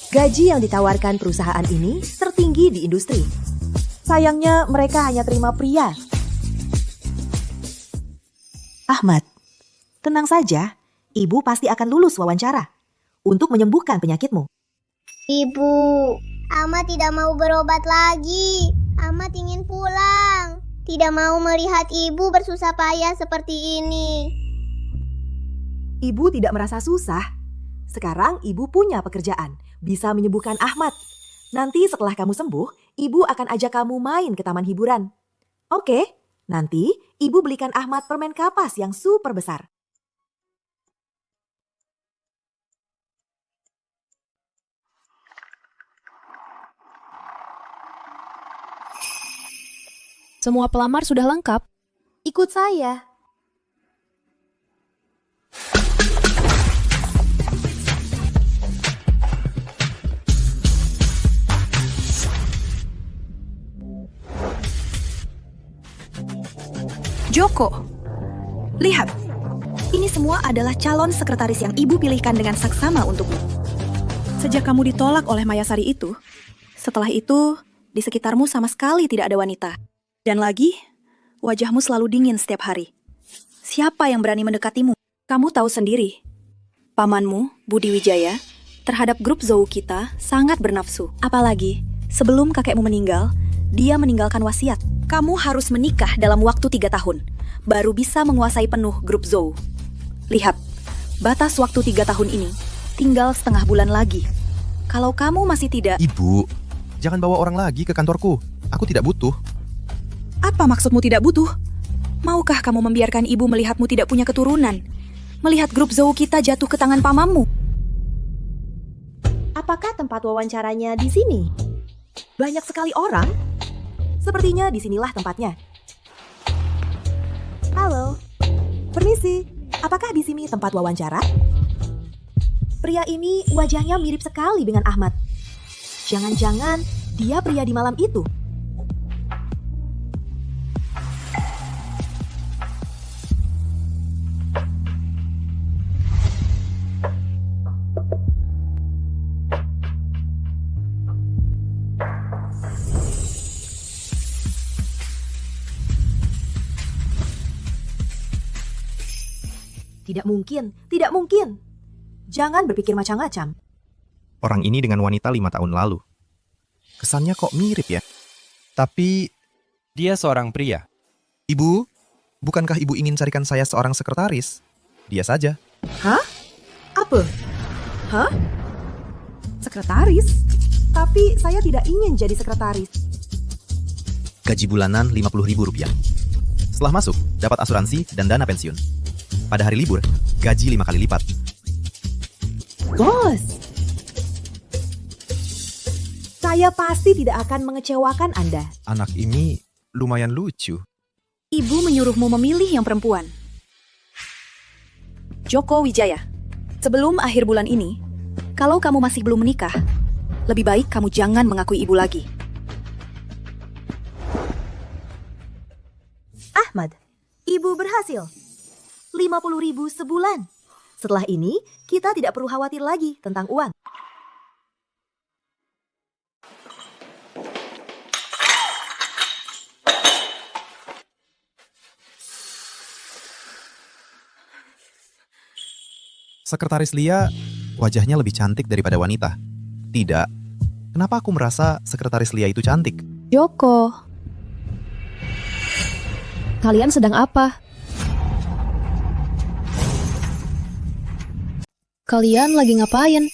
Gaji yang ditawarkan perusahaan ini tertinggi di industri. Sayangnya mereka hanya terima pria. Ahmad, tenang saja. Ibu pasti akan lulus wawancara untuk menyembuhkan penyakitmu. Ibu, Ahmad tidak mau berobat lagi. Ahmad ingin pulang. Tidak mau melihat ibu bersusah payah seperti ini. Ibu tidak merasa susah. Sekarang ibu punya pekerjaan, bisa menyembuhkan Ahmad. Nanti setelah kamu sembuh, ibu akan ajak kamu main ke taman hiburan. Oke, nanti ibu belikan Ahmad permen kapas yang super besar. Semua pelamar sudah lengkap. Ikut saya. Joko, lihat. Ini semua adalah calon sekretaris yang ibu pilihkan dengan saksama untukmu. Sejak kamu ditolak oleh Mayasari itu, setelah itu, di sekitarmu sama sekali tidak ada wanita. Dan lagi, wajahmu selalu dingin setiap hari. Siapa yang berani mendekatimu? Kamu tahu sendiri. Pamanmu, Budi Wijaya, terhadap grup Zou kita sangat bernafsu. Apalagi, sebelum kakekmu meninggal, dia meninggalkan wasiat. Kamu harus menikah dalam waktu 3 tahun, baru bisa menguasai penuh grup Zou. Lihat, batas waktu 3 tahun ini tinggal setengah bulan lagi. Kalau kamu masih tidak... Ibu, jangan bawa orang lagi ke kantorku. Aku tidak butuh. Apa maksudmu tidak butuh? Maukah kamu membiarkan ibu melihatmu tidak punya keturunan? Melihat grup Zou kita jatuh ke tangan pamanmu? Apakah tempat wawancaranya di sini? Banyak sekali orang. Sepertinya disinilah tempatnya. Halo, permisi. Apakah di sini tempat wawancara? Pria ini wajahnya mirip sekali dengan Ahmad. Jangan-jangan dia pria di malam itu. Tidak mungkin, tidak mungkin. Jangan berpikir macam-macam. Orang ini dengan wanita 5 tahun lalu. Kesannya kok mirip ya? Tapi, Dia seorang pria. Ibu, bukankah ibu ingin carikan saya seorang sekretaris? Dia saja. Hah? Apa? Hah? Sekretaris? Tapi saya tidak ingin jadi sekretaris. Gaji bulanan Rp50.000. Setelah masuk, dapat asuransi dan dana pensiun. Pada hari libur, gaji 5 kali lipat. Bos, saya pasti tidak akan mengecewakan Anda. Anak ini lumayan lucu. Ibu menyuruhmu memilih yang perempuan. Joko Wijaya, sebelum akhir bulan ini, kalau kamu masih belum menikah, lebih baik kamu jangan mengakui ibu lagi. Ahmad, ibu berhasil. 50.000 sebulan. Setelah ini, kita tidak perlu khawatir lagi tentang uang. Sekretaris Lia, wajahnya lebih cantik daripada wanita. Tidak. Kenapa aku merasa sekretaris Lia itu cantik? Joko, kalian sedang apa? Kalian lagi ngapain?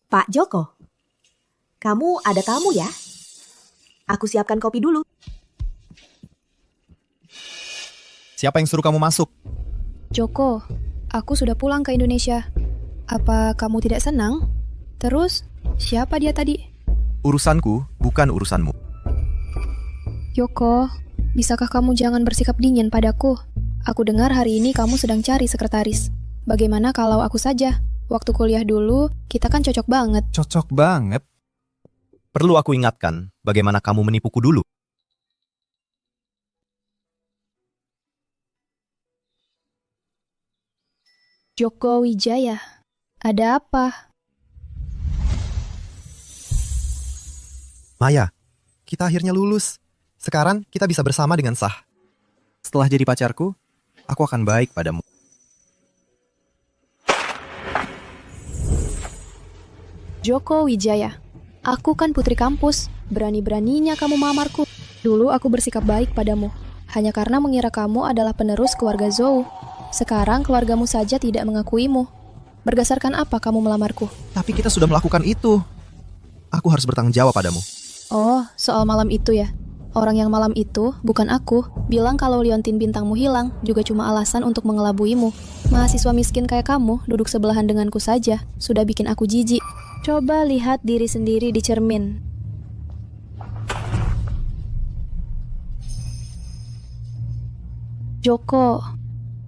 Pak Joko, kamu ada tamu ya? Aku siapkan kopi dulu. Siapa yang suruh kamu masuk? Joko, aku sudah pulang ke Indonesia. Apa kamu tidak senang? Terus, siapa dia tadi? Urusanku bukan urusanmu. Joko, bisakah kamu jangan bersikap dingin padaku? Aku dengar hari ini kamu sedang cari sekretaris. Bagaimana kalau aku saja? Waktu kuliah dulu, kita kan cocok banget. Cocok banget. Perlu aku ingatkan bagaimana kamu menipuku dulu. Joko Wijaya, ada apa? Maya, kita akhirnya lulus. Sekarang kita bisa bersama dengan sah. Setelah jadi pacarku, aku akan baik padamu. Joko Wijaya, aku kan putri kampus. Berani-beraninya kamu melamarku. Dulu aku bersikap baik padamu, hanya karena mengira kamu adalah penerus keluarga Zhou. Sekarang keluargamu saja tidak mengakuimu. Berdasarkan apa kamu melamarku? Tapi kita sudah melakukan itu. Aku harus bertanggung jawab padamu. Oh, soal malam itu ya? Orang yang malam itu, bukan aku, bilang kalau liontin bintangmu hilang juga cuma alasan untuk mengelabuimu. Mahasiswa miskin kayak kamu duduk sebelahan denganku saja, sudah bikin aku jijik. Coba lihat diri sendiri di cermin. Joko,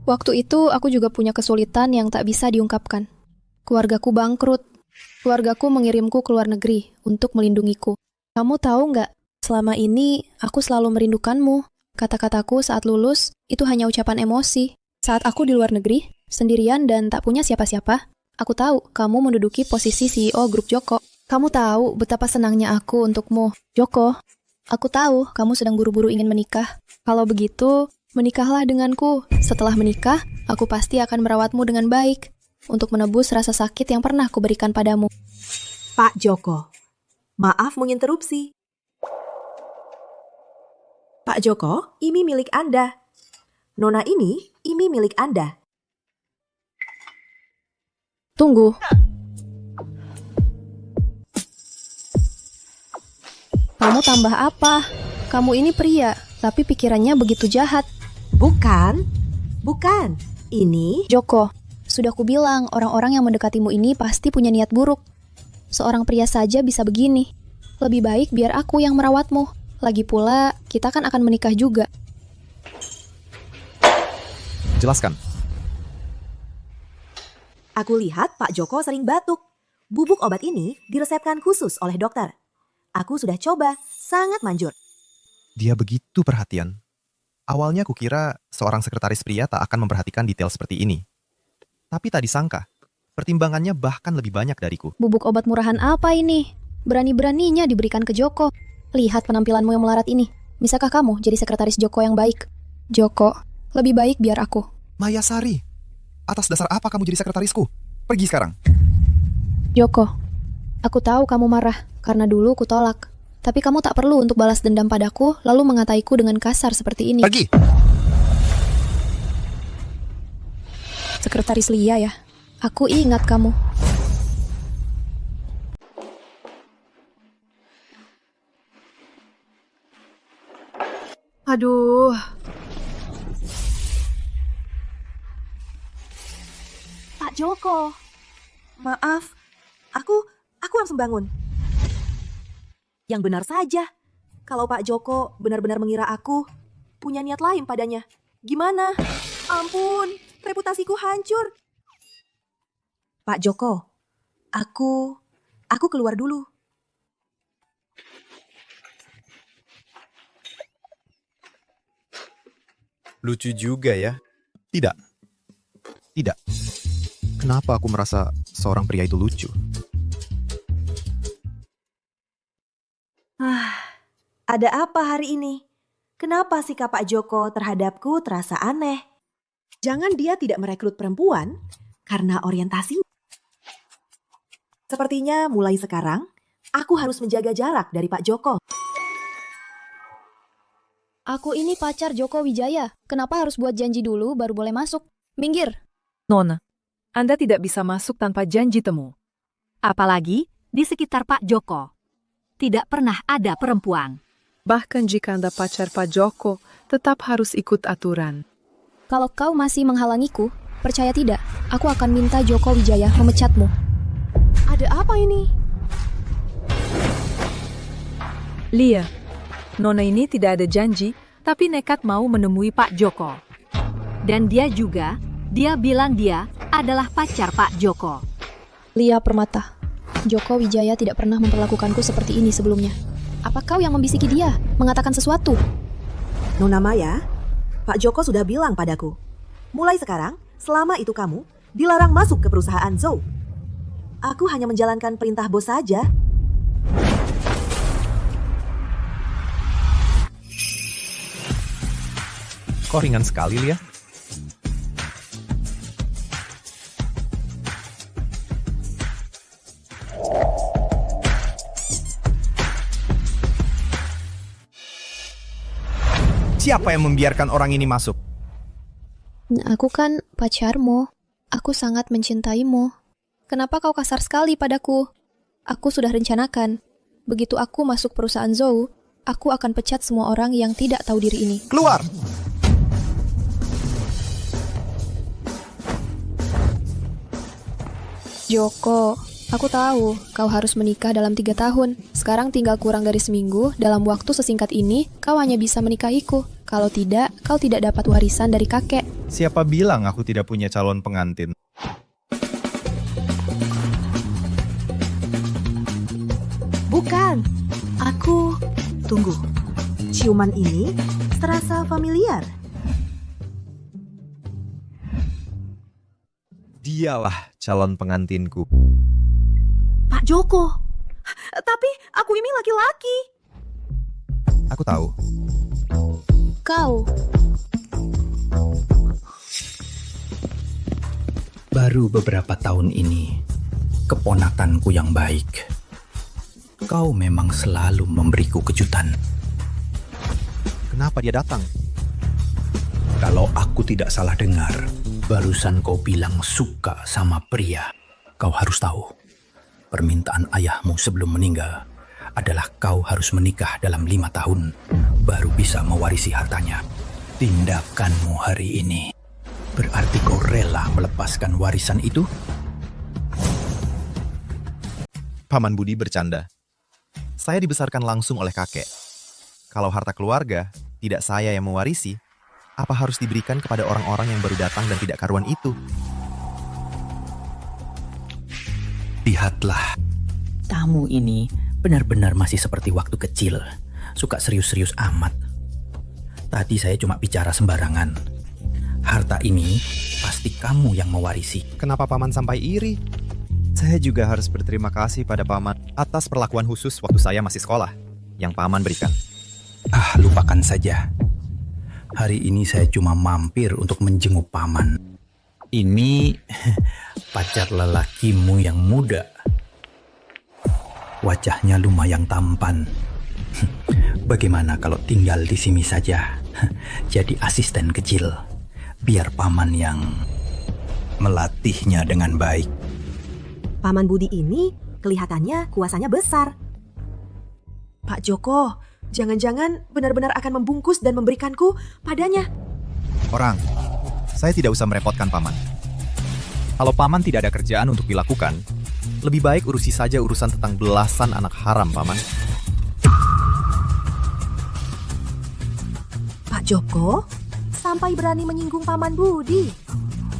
waktu itu aku juga punya kesulitan yang tak bisa diungkapkan. Keluargaku bangkrut. Keluargaku mengirimku ke luar negeri untuk melindungiku. Kamu tahu nggak, selama ini aku selalu merindukanmu. Kata-kataku saat lulus itu hanya ucapan emosi. Saat aku di luar negeri, sendirian dan tak punya siapa-siapa, aku tahu kamu menduduki posisi CEO grup Joko. Kamu tahu betapa senangnya aku untukmu, Joko. Aku tahu kamu sedang buru-buru ingin menikah. Kalau begitu, menikahlah denganku. Setelah menikah, aku pasti akan merawatmu dengan baik untuk menebus rasa sakit yang pernah kuberikan padamu. Pak Joko, maaf menginterupsi. Pak Joko, ini milik Anda. Nona ini milik Anda. Tunggu. Kamu tambah apa? Kamu ini pria, tapi pikirannya begitu jahat. Bukan. Ini Joko, sudah kubilang orang-orang yang mendekatimu ini pasti punya niat buruk. Seorang pria saja bisa begini. Lebih baik biar aku yang merawatmu. Lagi pula, kita kan akan menikah juga. Jelaskan. Aku lihat Pak Joko sering batuk. Bubuk obat ini diresepkan khusus oleh dokter. Aku sudah coba, sangat manjur. Dia begitu perhatian. Awalnya kukira seorang sekretaris pria tak akan memperhatikan detail seperti ini. Tapi tak disangka, pertimbangannya bahkan lebih banyak dariku. Bubuk obat murahan apa ini? Berani-beraninya diberikan ke Joko. Lihat penampilanmu yang melarat ini. Bisakah kamu jadi sekretaris Joko yang baik? Joko, lebih baik biar aku. Maya Sari, atas dasar apa kamu jadi sekretarisku? Pergi sekarang. Joko, aku tahu kamu marah karena dulu ku tolak. Tapi kamu tak perlu untuk balas dendam padaku lalu mengataiku dengan kasar seperti ini. Pergi! Sekretaris Lia ya? Aku ingat kamu. Aduh. Pak Joko. Maaf. Aku langsung bangun. Yang benar saja. Kalau Pak Joko benar-benar mengira aku punya niat lain padanya. Gimana? Ampun, reputasiku hancur. Pak Joko, aku keluar dulu. Lucu juga ya. Tidak. Kenapa aku merasa seorang pria itu lucu? Ada apa hari ini? Kenapa sikap Pak Joko terhadapku terasa aneh? Jangan dia tidak merekrut perempuan karena orientasi. Sepertinya mulai sekarang, aku harus menjaga jarak dari Pak Joko. Aku ini pacar Joko Wijaya. Kenapa harus buat janji dulu baru boleh masuk? Minggir. Nona, Anda tidak bisa masuk tanpa janji temu. Apalagi di sekitar Pak Joko. Tidak pernah ada perempuan. Bahkan jika Anda pacar Pak Joko, tetap harus ikut aturan. Kalau kau masih menghalangiku, percaya tidak, aku akan minta Joko Wijaya memecatmu. Ada apa ini? Lia, Nona ini tidak ada janji, tapi nekat mau menemui Pak Joko. Dan dia bilang dia adalah pacar Pak Joko. Lia Permata, Joko Wijaya tidak pernah memperlakukanku seperti ini sebelumnya. Apa kau yang membisiki dia, mengatakan sesuatu? Nona Maya, Pak Joko sudah bilang padaku. Mulai sekarang, selama itu kamu dilarang masuk ke perusahaan Zhou. Aku hanya menjalankan perintah bos saja. Kok ringan sekali, Lia? Siapa yang membiarkan orang ini masuk? Aku kan pacarmu. Aku sangat mencintaimu. Kenapa kau kasar sekali padaku? Aku sudah rencanakan. Begitu aku masuk perusahaan Zou, aku akan pecat semua orang yang tidak tahu diri ini. Keluar! Joko, aku tahu kau harus menikah dalam 3 tahun. Sekarang tinggal kurang dari seminggu. Dalam waktu sesingkat ini, kau hanya bisa menikahiku. Kalau tidak, kau tidak dapat warisan dari kakek. Siapa bilang aku tidak punya calon pengantin? Bukan. Aku... Tunggu. Ciuman ini terasa familiar. Dialah calon pengantinku. Pak Joko. Tapi aku ini laki-laki. Aku tahu. Kau, Baru beberapa tahun ini, keponakanku yang baik. Kau memang selalu memberiku kejutan. Kenapa dia datang? Kalau aku tidak salah dengar, barusan kau bilang suka sama pria. Kau harus tahu, permintaan ayahmu sebelum meninggal adalah kau harus menikah dalam 5 tahun, baru bisa mewarisi hartanya. Tindakanmu hari ini, berarti kau rela melepaskan warisan itu? Paman Budi bercanda. Saya dibesarkan langsung oleh kakek. Kalau harta keluarga tidak saya yang mewarisi, apa harus diberikan kepada orang-orang yang baru datang dan tidak karuan itu? Lihatlah, tamu ini benar-benar masih seperti waktu kecil, suka serius-serius amat. Tadi saya cuma bicara sembarangan. Harta ini pasti kamu yang mewarisi. Kenapa paman sampai iri? Saya juga harus berterima kasih pada paman atas perlakuan khusus waktu saya masih sekolah yang paman berikan. Lupakan saja. Hari ini saya cuma mampir untuk menjenguk paman. Ini pacar lelakimu yang muda. Wajahnya lumayan tampan. Bagaimana kalau tinggal di sini saja, jadi asisten kecil, biar paman yang melatihnya dengan baik. Paman Budi ini kelihatannya kuasanya besar. Pak Joko, jangan-jangan benar-benar akan membungkus dan memberikanku padanya. Orang, saya tidak usah merepotkan paman. Kalau paman tidak ada kerjaan untuk dilakukan, lebih baik urusi saja urusan tentang belasan anak haram, paman. Pak Joko, sampai berani menyinggung Paman Budi.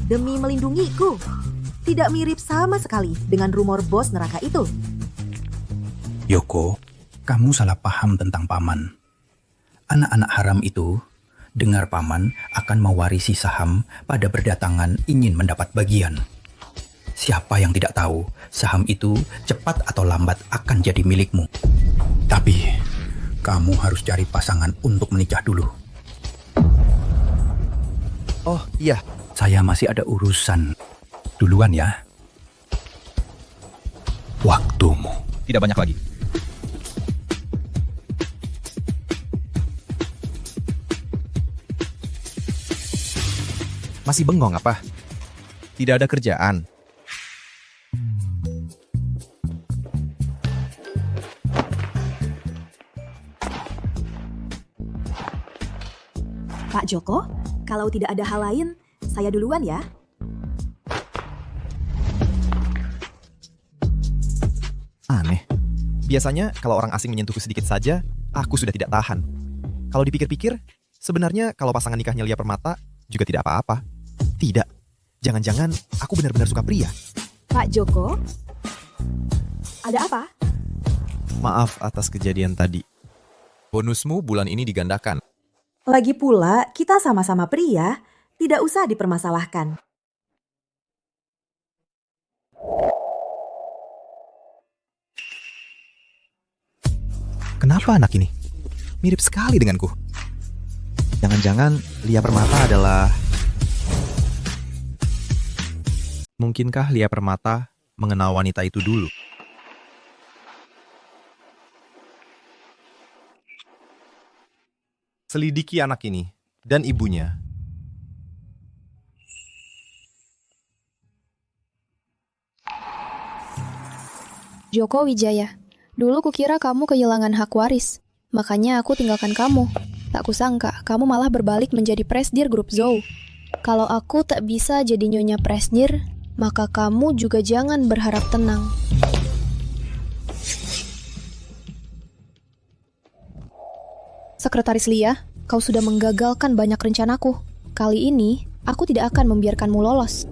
Demi melindungiku. Tidak mirip sama sekali dengan rumor bos neraka itu. Yoko, kamu salah paham tentang paman. Anak-anak haram itu dengar paman akan mewarisi saham pada berdatangan ingin mendapat bagian. Siapa yang tidak tahu saham itu cepat atau lambat akan jadi milikmu. Tapi kamu harus cari pasangan untuk menikah dulu. Oh iya, Saya masih ada urusan. Duluan ya. Waktumu. tidak banyak lagi. Masih bengong apa? Tidak ada kerjaan. Pak Joko, kalau tidak ada hal lain, saya duluan ya. Aneh. Biasanya kalau orang asing menyentuhku sedikit saja, aku sudah tidak tahan. Kalau dipikir-pikir, sebenarnya kalau pasangan nikahnya Lia Permata juga tidak apa-apa. Tidak. Jangan-jangan aku benar-benar suka pria. Pak Joko, ada apa? Maaf atas kejadian tadi. Bonusmu bulan ini digandakan. Lagi pula, kita sama-sama pria, tidak usah dipermasalahkan. Kenapa anak ini? Mirip sekali denganku. Jangan-jangan Lia Permata adalah... Mungkinkah Lia Permata mengenal wanita itu dulu? Selidiki anak ini dan ibunya. Joko Wijaya, dulu kukira kamu kehilangan hak waris. Makanya aku tinggalkan kamu. Tak kusangka, kamu malah berbalik menjadi presdir grup Zou. Kalau aku tak bisa jadi nyonya presdir, maka kamu juga jangan berharap tenang. Sekretaris Lia, kau sudah menggagalkan banyak rencanaku. Kali ini, aku tidak akan membiarkanmu lolos.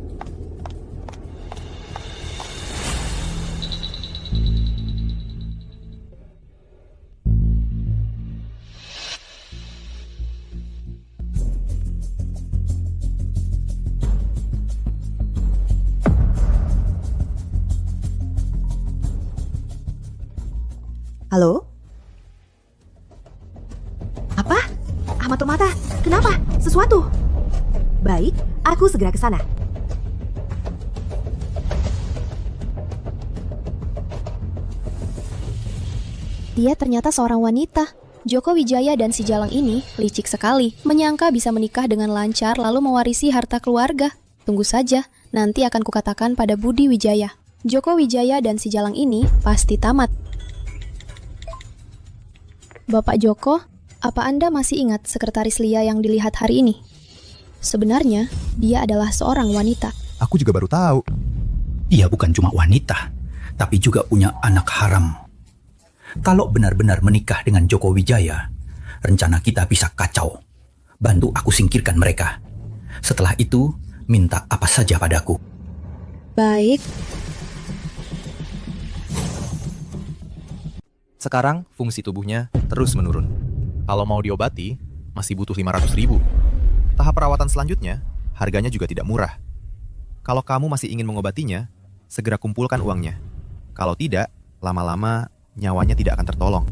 Halo? Apa? Ahmad Permata, kenapa? Sesuatu? Baik, aku segera ke sana. Dia ternyata seorang wanita. Joko Wijaya dan si Jalang ini licik sekali, menyangka bisa menikah dengan lancar lalu mewarisi harta keluarga. Tunggu saja, nanti akan kukatakan pada Budi Wijaya. Joko Wijaya dan si Jalang ini pasti tamat. Bapak Joko, apa Anda masih ingat sekretaris Lia yang dilihat hari ini? Sebenarnya, dia adalah seorang wanita. Aku juga baru tahu. Dia bukan cuma wanita, tapi juga punya anak haram. Kalau benar-benar menikah dengan Joko Wijaya, rencana kita bisa kacau. Bantu aku singkirkan mereka. Setelah itu, minta apa saja padaku. Baik. Sekarang fungsi tubuhnya terus menurun. Kalau mau diobati, masih butuh 500.000. Tahap perawatan selanjutnya, harganya juga tidak murah. Kalau kamu masih ingin mengobatinya, segera kumpulkan uangnya. Kalau tidak, lama-lama nyawanya tidak akan tertolong.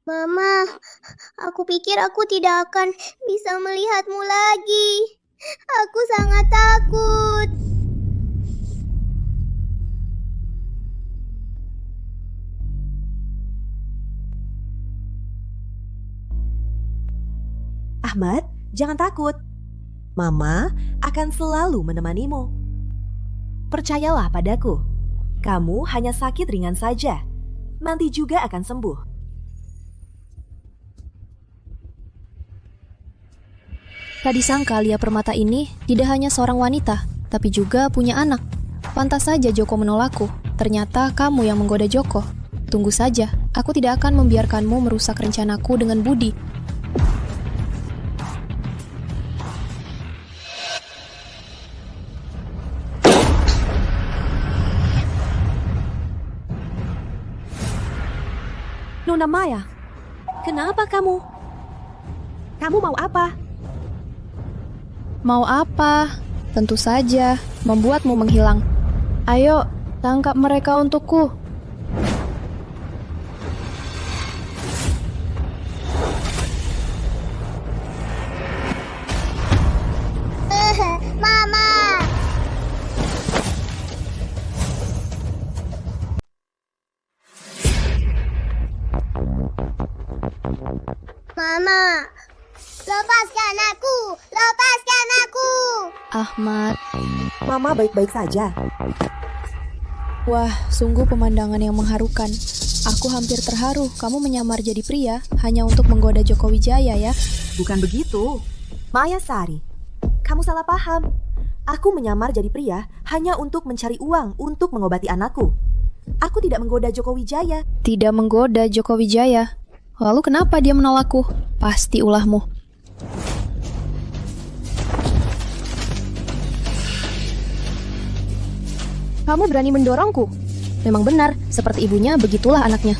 Mama, aku pikir aku tidak akan bisa melihatmu lagi. Aku sangat takut. Ahmad, jangan takut. Mama akan selalu menemanimu. Percayalah padaku. Kamu hanya sakit ringan saja. Nanti juga akan sembuh. Tak disangka Lia Permata ini tidak hanya seorang wanita, tapi juga punya anak. Pantas saja Joko menolakku. Ternyata kamu yang menggoda Joko. Tunggu saja, aku tidak akan membiarkanmu merusak rencanaku dengan Budi. Nona Maya, kenapa kamu? Kamu mau apa? Mau apa? Tentu saja, membuatmu menghilang. Ayo, tangkap mereka untukku. Mama. Mama, lepaskan aku! Lepaskan aku! Ahmad, Mama baik-baik saja. wah, sungguh pemandangan yang mengharukan. Aku hampir terharu kamu menyamar jadi pria hanya untuk menggoda Joko Wijaya ya. Bukan begitu. Maya Sari, kamu salah paham. Aku menyamar jadi pria hanya untuk mencari uang untuk mengobati anakku. Aku tidak menggoda Joko Wijaya. Tidak menggoda Joko Wijaya. Lalu kenapa dia menolakku? Pasti ulahmu. Kamu berani mendorongku? Memang benar, seperti ibunya begitulah anaknya.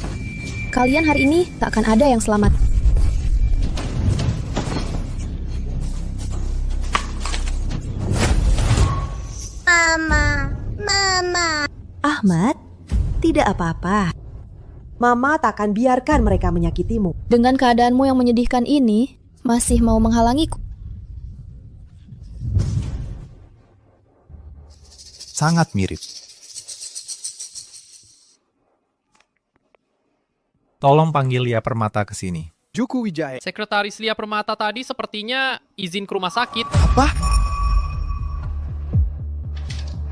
Kalian hari ini tak akan ada yang selamat. Mama. Ahmad, tidak apa-apa. Mama takkan biarkan mereka menyakitimu. Dengan keadaanmu yang menyedihkan ini, masih mau menghalangiku? Sangat mirip. Tolong panggil Lia Permata ke sini. Juku Wijaya. Sekretaris Lia Permata tadi sepertinya izin ke rumah sakit. Apa?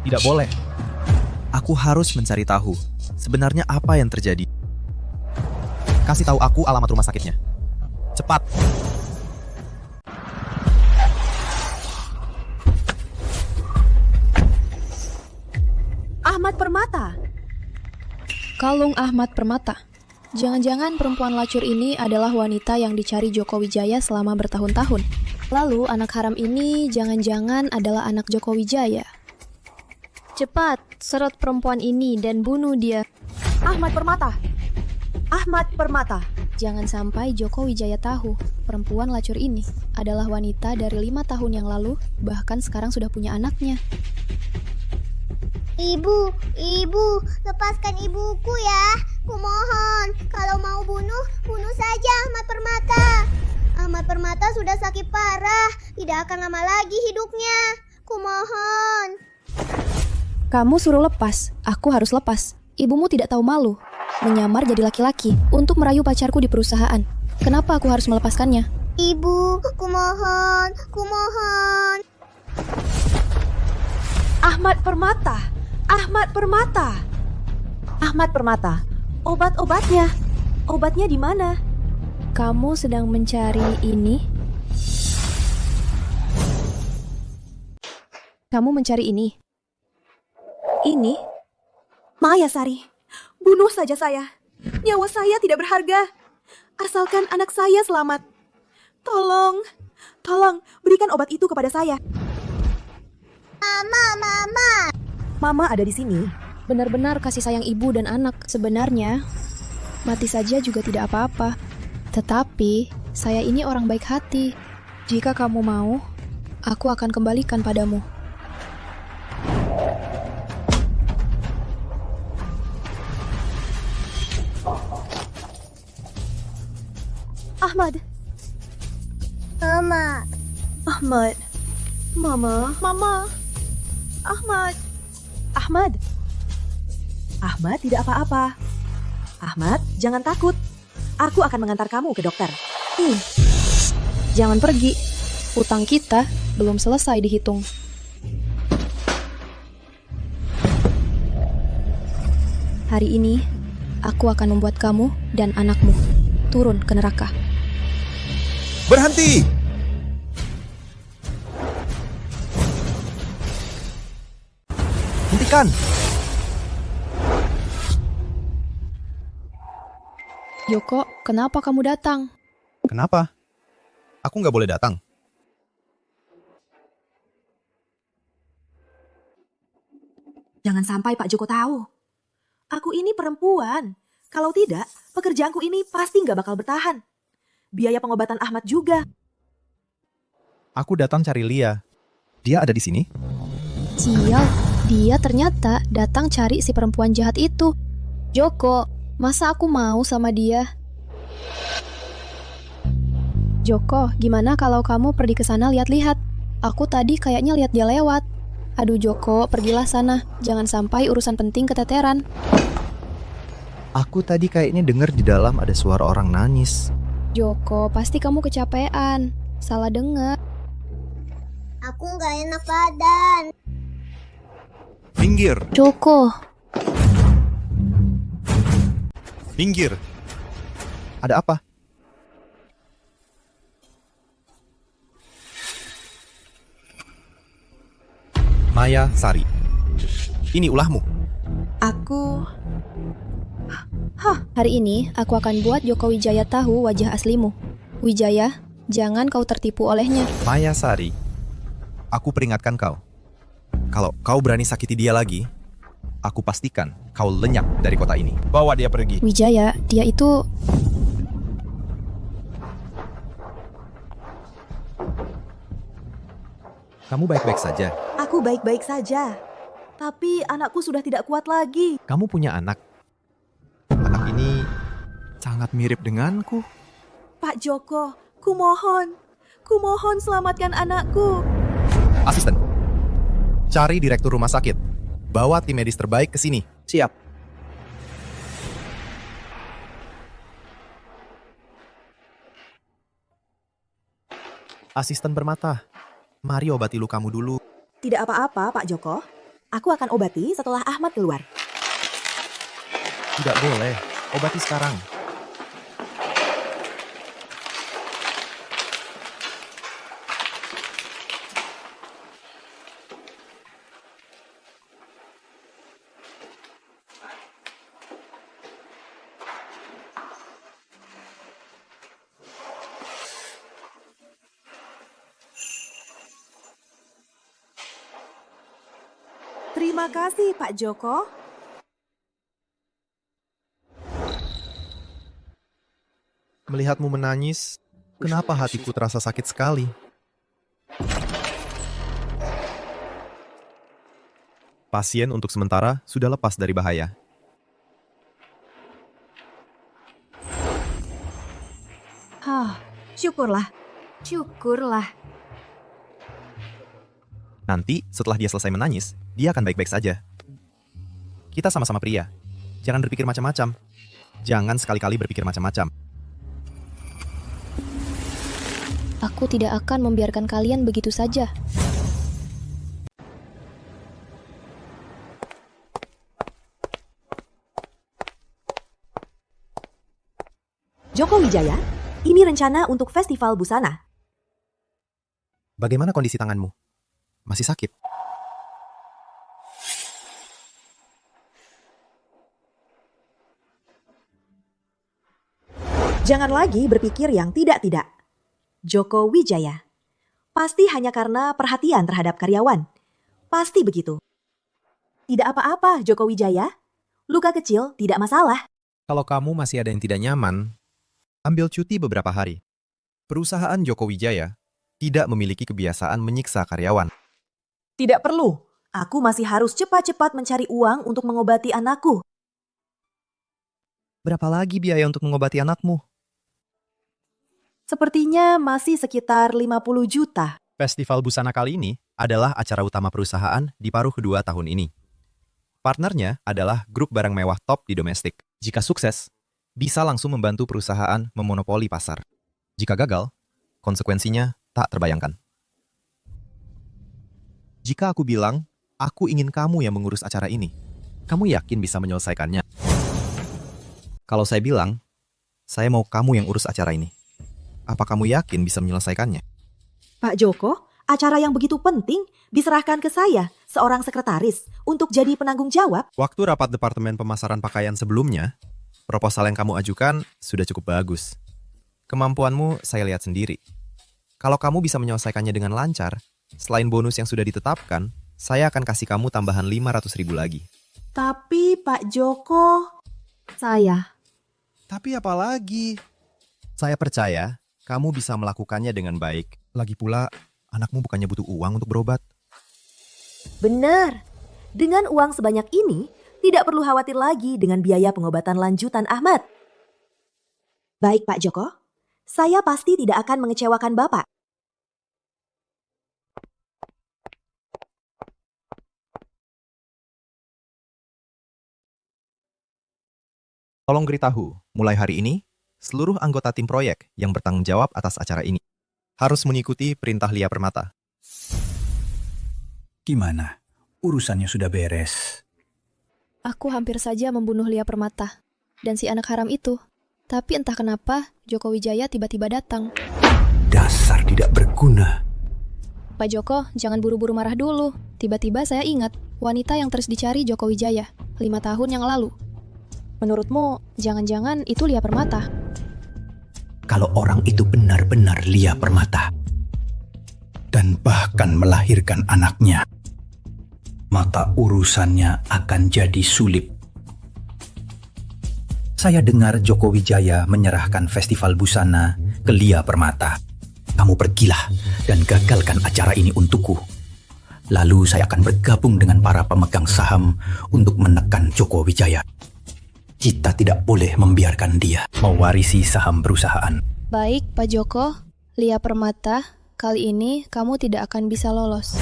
Tidak boleh. Aku harus mencari tahu sebenarnya apa yang terjadi. Kasih tahu aku alamat rumah sakitnya. Cepat. Ahmad Permata. Kalung Ahmad Permata. Jangan-jangan perempuan lacur ini adalah wanita yang dicari Joko Wijaya selama bertahun-tahun. Lalu anak haram ini jangan-jangan adalah anak Joko Wijaya. Cepat, serot perempuan ini dan bunuh dia. Ahmad Permata. Ahmad Permata. Jangan sampai Joko Wijaya tahu perempuan lacur ini adalah wanita dari 5 tahun yang lalu, bahkan sekarang sudah punya anaknya. Ibu, lepaskan ibuku ya. Kumohon, kalau mau bunuh saja Ahmad Permata. Ahmad Permata sudah sakit parah, tidak akan lama lagi hidupnya. Kumohon. Kamu suruh lepas, aku harus lepas. Ibumu tidak tahu malu, menyamar jadi laki-laki untuk merayu pacarku di perusahaan. Kenapa aku harus melepaskannya? Ibu, kumohon. Ahmad Permata. Ahmad Permata. Ahmad Permata. Obat-obatnya. Obatnya di mana? Kamu sedang mencari ini? Kamu mencari ini? Ini? Mayasari, bunuh saja saya. Nyawa saya tidak berharga. Asalkan anak saya selamat. Tolong berikan obat itu kepada saya. Mama. Mama ada di sini. Benar-benar kasih sayang ibu dan anak. Sebenarnya, mati saja juga tidak apa-apa. Tetapi, saya ini orang baik hati. Jika kamu mau, aku akan kembalikan padamu. Ahmad. Mama. Ahmad. Mama. Ahmad. Ahmad tidak apa-apa. Ahmad, jangan takut. Aku akan mengantar kamu ke dokter. Jangan pergi. Utang kita belum selesai dihitung. Hari ini, aku akan membuat kamu dan anakmu turun ke neraka. Berhenti! Hentikan! Joko, kenapa kamu datang? Kenapa? Aku nggak boleh datang. Jangan sampai Pak Joko tahu. Aku ini perempuan. Kalau tidak, pekerjaanku ini pasti nggak bakal bertahan. Biaya pengobatan Ahmad juga. Aku datang cari Lia. Dia ada di sini? Sial, dia ternyata datang cari si perempuan jahat itu. Joko, masa aku mau sama dia? Joko, gimana kalau kamu pergi ke sana lihat-lihat? Aku tadi kayaknya lihat dia lewat. Aduh Joko, pergilah sana. Jangan sampai urusan penting keteteran. Aku tadi kayaknya dengar di dalam ada suara orang nangis. Joko, pasti kamu kecapean. Salah dengar. Aku nggak enak badan. Minggir! Joko, Minggir! Ada apa? Mayasari, ini ulahmu. hari ini aku akan buat Joko Wijaya tahu wajah aslimu. Wijaya, jangan kau tertipu olehnya. Mayasari, aku peringatkan kau. Kalau kau berani sakiti dia lagi, aku pastikan kau lenyap dari kota ini. Bawa dia pergi. Wijaya, dia itu... Kamu baik-baik saja. Aku baik-baik saja. Tapi anakku sudah tidak kuat lagi. Kamu punya anak. Anak ini sangat mirip denganku. Pak Joko, kumohon selamatkan anakku. Asisten, cari direktur rumah sakit. Bawa tim medis terbaik ke sini. Siap. Asisten Permata, mari obati lukamu dulu. Tidak apa-apa, Pak Joko. Aku akan obati setelah Ahmad keluar. Tidak boleh, obati sekarang. Terima kasih, Pak Joko. Melihatmu menangis, kenapa hatiku terasa sakit sekali? Pasien untuk sementara sudah lepas dari bahaya. Syukurlah. Nanti setelah dia selesai menangis, dia akan baik-baik saja. Kita sama-sama pria. Jangan berpikir macam-macam. Jangan sekali-kali berpikir macam-macam. Aku tidak akan membiarkan kalian begitu saja. Joko Wijaya, ini rencana untuk festival busana. Bagaimana kondisi tanganmu? Masih sakit? Jangan lagi berpikir yang tidak-tidak. Joko Wijaya. Pasti hanya karena perhatian terhadap karyawan. Pasti begitu. Tidak apa-apa, Joko Wijaya. Luka kecil tidak masalah. Kalau kamu masih ada yang tidak nyaman, ambil cuti beberapa hari. Perusahaan Joko Wijaya tidak memiliki kebiasaan menyiksa karyawan. Tidak perlu. Aku masih harus cepat-cepat mencari uang untuk mengobati anakku. Berapa lagi biaya untuk mengobati anakmu? Sepertinya masih sekitar 50 juta. Festival busana kali ini adalah acara utama perusahaan di paruh kedua tahun ini. Partnernya adalah grup barang mewah top di domestik. Jika sukses, bisa langsung membantu perusahaan memonopoli pasar. Jika gagal, konsekuensinya tak terbayangkan. Jika aku bilang, aku ingin kamu yang mengurus acara ini, kamu yakin bisa menyelesaikannya? Kalau saya bilang, saya mau kamu yang urus acara ini, apa kamu yakin bisa menyelesaikannya? Pak Joko, acara yang begitu penting diserahkan ke saya, seorang sekretaris, untuk jadi penanggung jawab. Waktu rapat Departemen Pemasaran Pakaian sebelumnya, proposal yang kamu ajukan sudah cukup bagus. Kemampuanmu saya lihat sendiri. Kalau kamu bisa menyelesaikannya dengan lancar, selain bonus yang sudah ditetapkan, saya akan kasih kamu tambahan 500.000 lagi. Tapi Pak Joko, Tapi apa lagi? Saya percaya kamu bisa melakukannya dengan baik. Lagi pula, anakmu bukannya butuh uang untuk berobat. Benar. Dengan uang sebanyak ini, tidak perlu khawatir lagi dengan biaya pengobatan lanjutan Ahmad. Baik Pak Joko, saya pasti tidak akan mengecewakan Bapak. Tolong beritahu, mulai hari ini, seluruh anggota tim proyek yang bertanggung jawab atas acara ini harus mengikuti perintah Lia Permata. Gimana? Urusannya sudah beres. Aku hampir saja membunuh Lia Permata dan si anak haram itu. Tapi entah kenapa Joko Wijaya tiba-tiba datang. Dasar tidak berguna. Pak Joko, jangan buru-buru marah dulu. Tiba-tiba saya ingat wanita yang terus dicari Joko Wijaya 5 tahun yang lalu. Menurutmu, jangan-jangan itu Lia Permata? Kalau orang itu benar-benar Lia Permata dan bahkan melahirkan anaknya, maka urusannya akan jadi sulit. Saya dengar Joko Wijaya menyerahkan festival busana ke Lia Permata. Kamu pergilah dan gagalkan acara ini untukku. Lalu saya akan bergabung dengan para pemegang saham untuk menekan Joko Wijaya. Kita tidak boleh membiarkan dia mewarisi saham perusahaan. Baik, Pak Joko. Lia Permata, kali ini kamu tidak akan bisa lolos.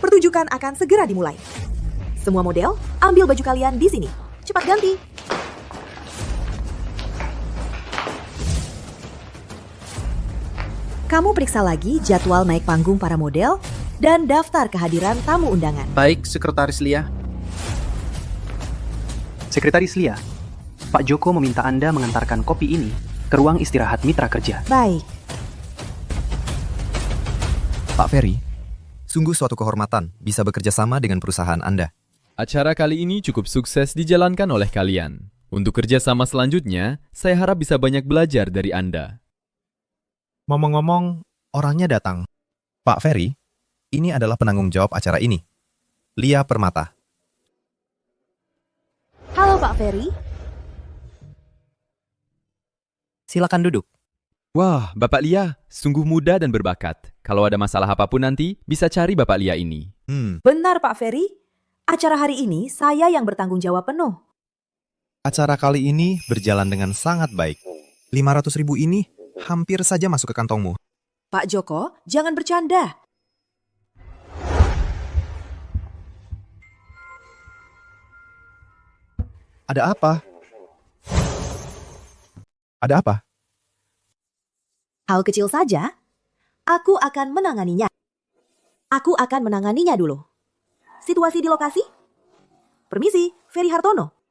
Pertunjukan akan segera dimulai. Semua model, ambil baju kalian di sini. Cepat ganti. Kamu periksa lagi jadwal naik panggung para model dan daftar kehadiran tamu undangan. Baik, Sekretaris Lia. Sekretaris Lia, Pak Joko meminta Anda mengantarkan kopi ini ke ruang istirahat mitra kerja. Baik. Pak Ferry, sungguh suatu kehormatan bisa bekerja sama dengan perusahaan Anda. Acara kali ini cukup sukses dijalankan oleh kalian. Untuk kerjasama selanjutnya, saya harap bisa banyak belajar dari Anda. Ngomong-ngomong, orangnya datang. Pak Ferry, ini adalah penanggung jawab acara ini. Lia Permata. Halo Pak Ferry. Silakan duduk. Wah, Bapak Lia, sungguh muda dan berbakat. Kalau ada masalah apapun nanti, bisa cari Bapak Lia ini. Benar Pak Ferry. Acara hari ini saya yang bertanggung jawab penuh. Acara kali ini berjalan dengan sangat baik. 500.000 ini hampir saja masuk ke kantongmu. Pak Joko, jangan bercanda. Ada apa? Ada apa? Hal kecil saja, aku akan menanganinya. Aku akan menanganinya dulu. Situasi di lokasi? Permisi, Ferry Hartono.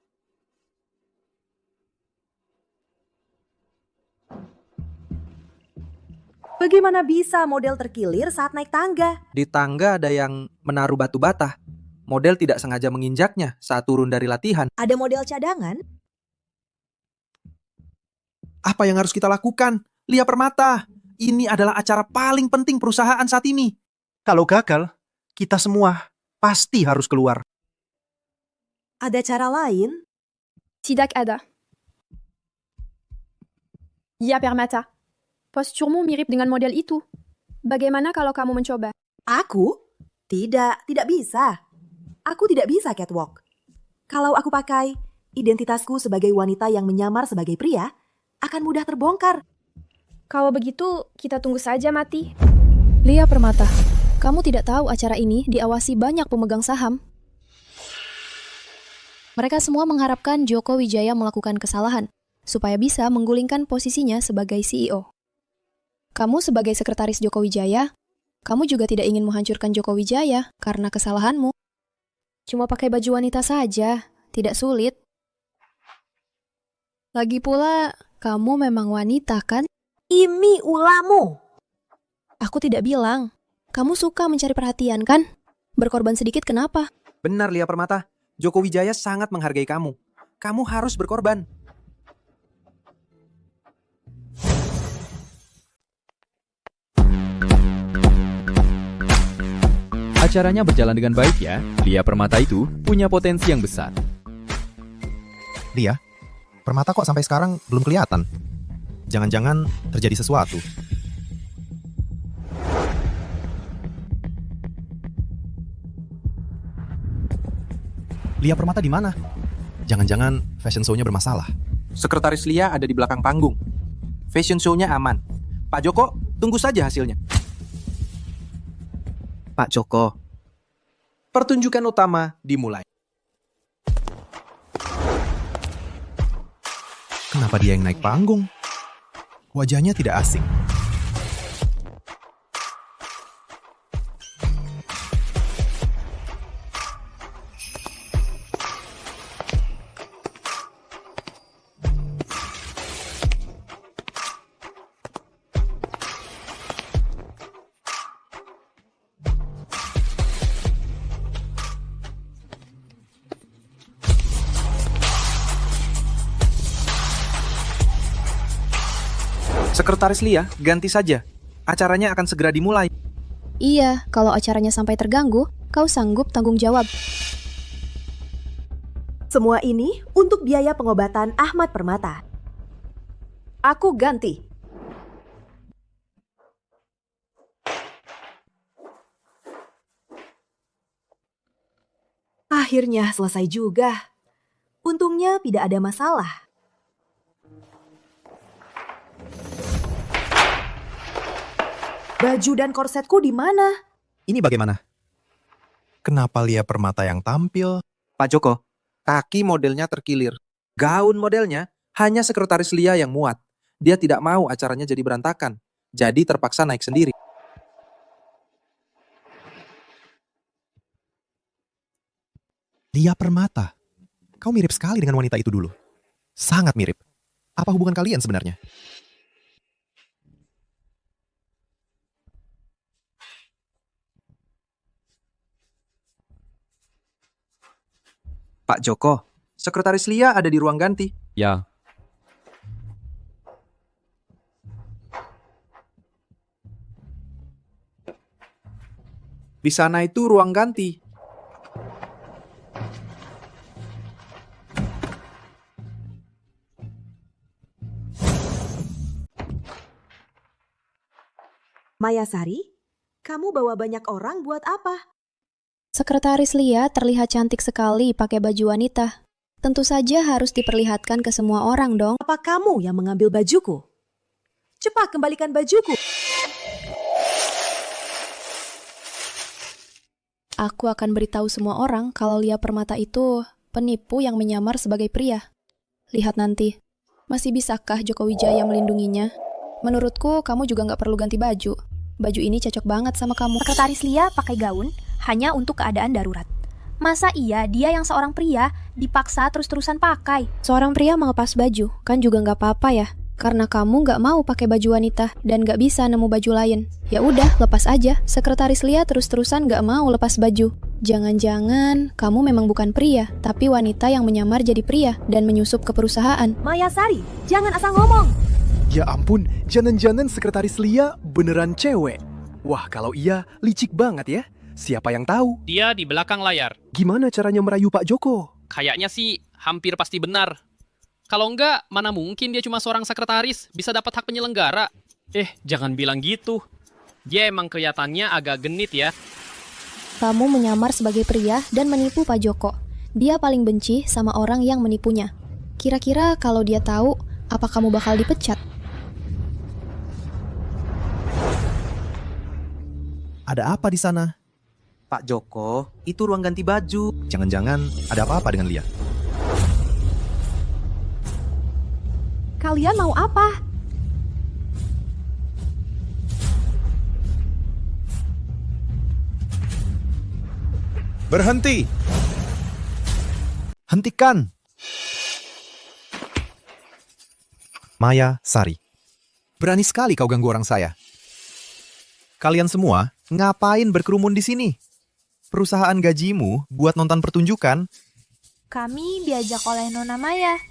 Bagaimana bisa model terkilir saat naik tangga? Di tangga ada yang menaruh batu bata. Model tidak sengaja menginjaknya saat turun dari latihan. Ada model cadangan? Apa yang harus kita lakukan? Lia Permata, ini adalah acara paling penting perusahaan saat ini. Kalau gagal, kita semua pasti harus keluar. Ada cara lain? Tidak ada. Lia Permata, posturmu mirip dengan model itu. Bagaimana kalau kamu mencoba? Aku? Tidak bisa. Aku tidak bisa catwalk. Kalau aku pakai, identitasku sebagai wanita yang menyamar sebagai pria akan mudah terbongkar. Kalau begitu, kita tunggu saja mati. Lia Permata, kamu tidak tahu acara ini diawasi banyak pemegang saham. Mereka semua mengharapkan Joko Wijaya melakukan kesalahan, supaya bisa menggulingkan posisinya sebagai CEO. Kamu sebagai sekretaris Joko Wijaya, kamu juga tidak ingin menghancurkan Joko Wijaya karena kesalahanmu. Cuma pakai baju wanita saja, tidak sulit. Lagi pula, kamu memang wanita kan? Ini ulamu. Aku tidak bilang. Kamu suka mencari perhatian kan? Berkorban sedikit kenapa? Benar Lia Permata, Joko Wijaya sangat menghargai kamu. Kamu harus berkorban. Acaranya berjalan dengan baik ya. Lia Permata itu punya potensi yang besar. Lia, Permata kok sampai sekarang belum kelihatan? Jangan-jangan terjadi sesuatu. Lia Permata di mana? Jangan-jangan fashion show-nya bermasalah. Sekretaris Lia ada di belakang panggung. Fashion show-nya aman. Pak Joko, tunggu saja hasilnya. Pak Joko, pertunjukan utama dimulai. Kenapa dia yang naik panggung? Wajahnya tidak asing. Sekretaris Lia, ganti saja. Acaranya akan segera dimulai. Iya, kalau acaranya sampai terganggu, kau sanggup tanggung jawab. Semua ini untuk biaya pengobatan Ahmad Permata. Aku ganti. Akhirnya selesai juga. Untungnya tidak ada masalah. Baju dan korsetku di mana? Ini bagaimana? Kenapa Lia Permata yang tampil? Pak Joko, kaki modelnya terkilir. Gaun modelnya hanya sekretaris Lia yang muat. Dia tidak mau acaranya jadi berantakan. Jadi terpaksa naik sendiri. Lia Permata. Kau mirip sekali dengan wanita itu dulu. Sangat mirip. Apa hubungan kalian sebenarnya? Pak Joko, sekretaris Lia ada di ruang ganti. Ya, Di sana itu ruang ganti. Mayasari, kamu bawa banyak orang buat apa? Sekretaris Lia terlihat cantik sekali pakai baju wanita. Tentu saja harus diperlihatkan ke semua orang dong. Apa kamu yang mengambil bajuku? Cepat kembalikan bajuku. Aku akan beritahu semua orang kalau Lia Permata itu penipu yang menyamar sebagai pria. Lihat nanti, masih bisakah Joko Wijaya melindunginya? Menurutku, kamu juga nggak perlu ganti baju. Baju ini cocok banget sama kamu. Sekretaris Lia pakai gaun hanya untuk keadaan darurat. Masa iya dia yang seorang pria dipaksa terus-terusan pakai? Seorang pria melepas baju, kan juga nggak apa-apa ya? Karena kamu nggak mau pakai baju wanita dan nggak bisa nemu baju lain. Ya udah, lepas aja. Sekretaris Lia terus-terusan nggak mau lepas baju. Jangan-jangan kamu memang bukan pria, tapi wanita yang menyamar jadi pria dan menyusup ke perusahaan. Mayasari, jangan asal ngomong. Ya ampun, jangan-jangan sekretaris Lia beneran cewek. Wah, kalau iya, licik banget ya. Siapa yang tahu? Dia di belakang layar. Gimana caranya merayu Pak Joko? Kayaknya sih hampir pasti benar. Kalau enggak, mana mungkin dia cuma seorang sekretaris bisa dapat hak penyelenggara. Jangan bilang gitu. Dia emang kelihatannya agak genit ya. Kamu menyamar sebagai pria dan menipu Pak Joko. Dia paling benci sama orang yang menipunya. Kira-kira kalau dia tahu, apa kamu bakal dipecat? Ada apa di sana? Pak Joko, itu ruang ganti baju. Jangan-jangan ada apa-apa dengan Lia? Kalian mau apa? Berhenti! Hentikan! Maya Sari. Berani sekali kau ganggu orang saya. Kalian semua ngapain berkerumun di sini? Perusahaan gajimu buat nonton pertunjukan? Kami diajak oleh Nona Maya.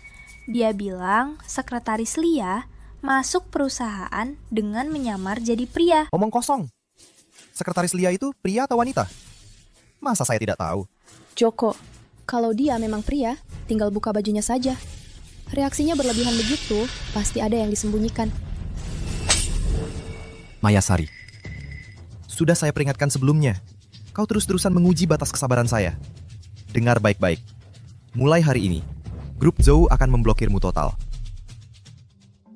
Dia bilang sekretaris Lia masuk perusahaan dengan menyamar jadi pria. Omong kosong. Sekretaris Lia itu pria atau wanita? Masa saya tidak tahu? Joko, kalau dia memang pria, tinggal buka bajunya saja. Reaksinya berlebihan begitu, pasti ada yang disembunyikan. Maya Sari. Sudah saya peringatkan sebelumnya. Kau terus-terusan menguji batas kesabaran saya. Dengar baik-baik. Mulai hari ini, Grup Zhou akan memblokirmu total.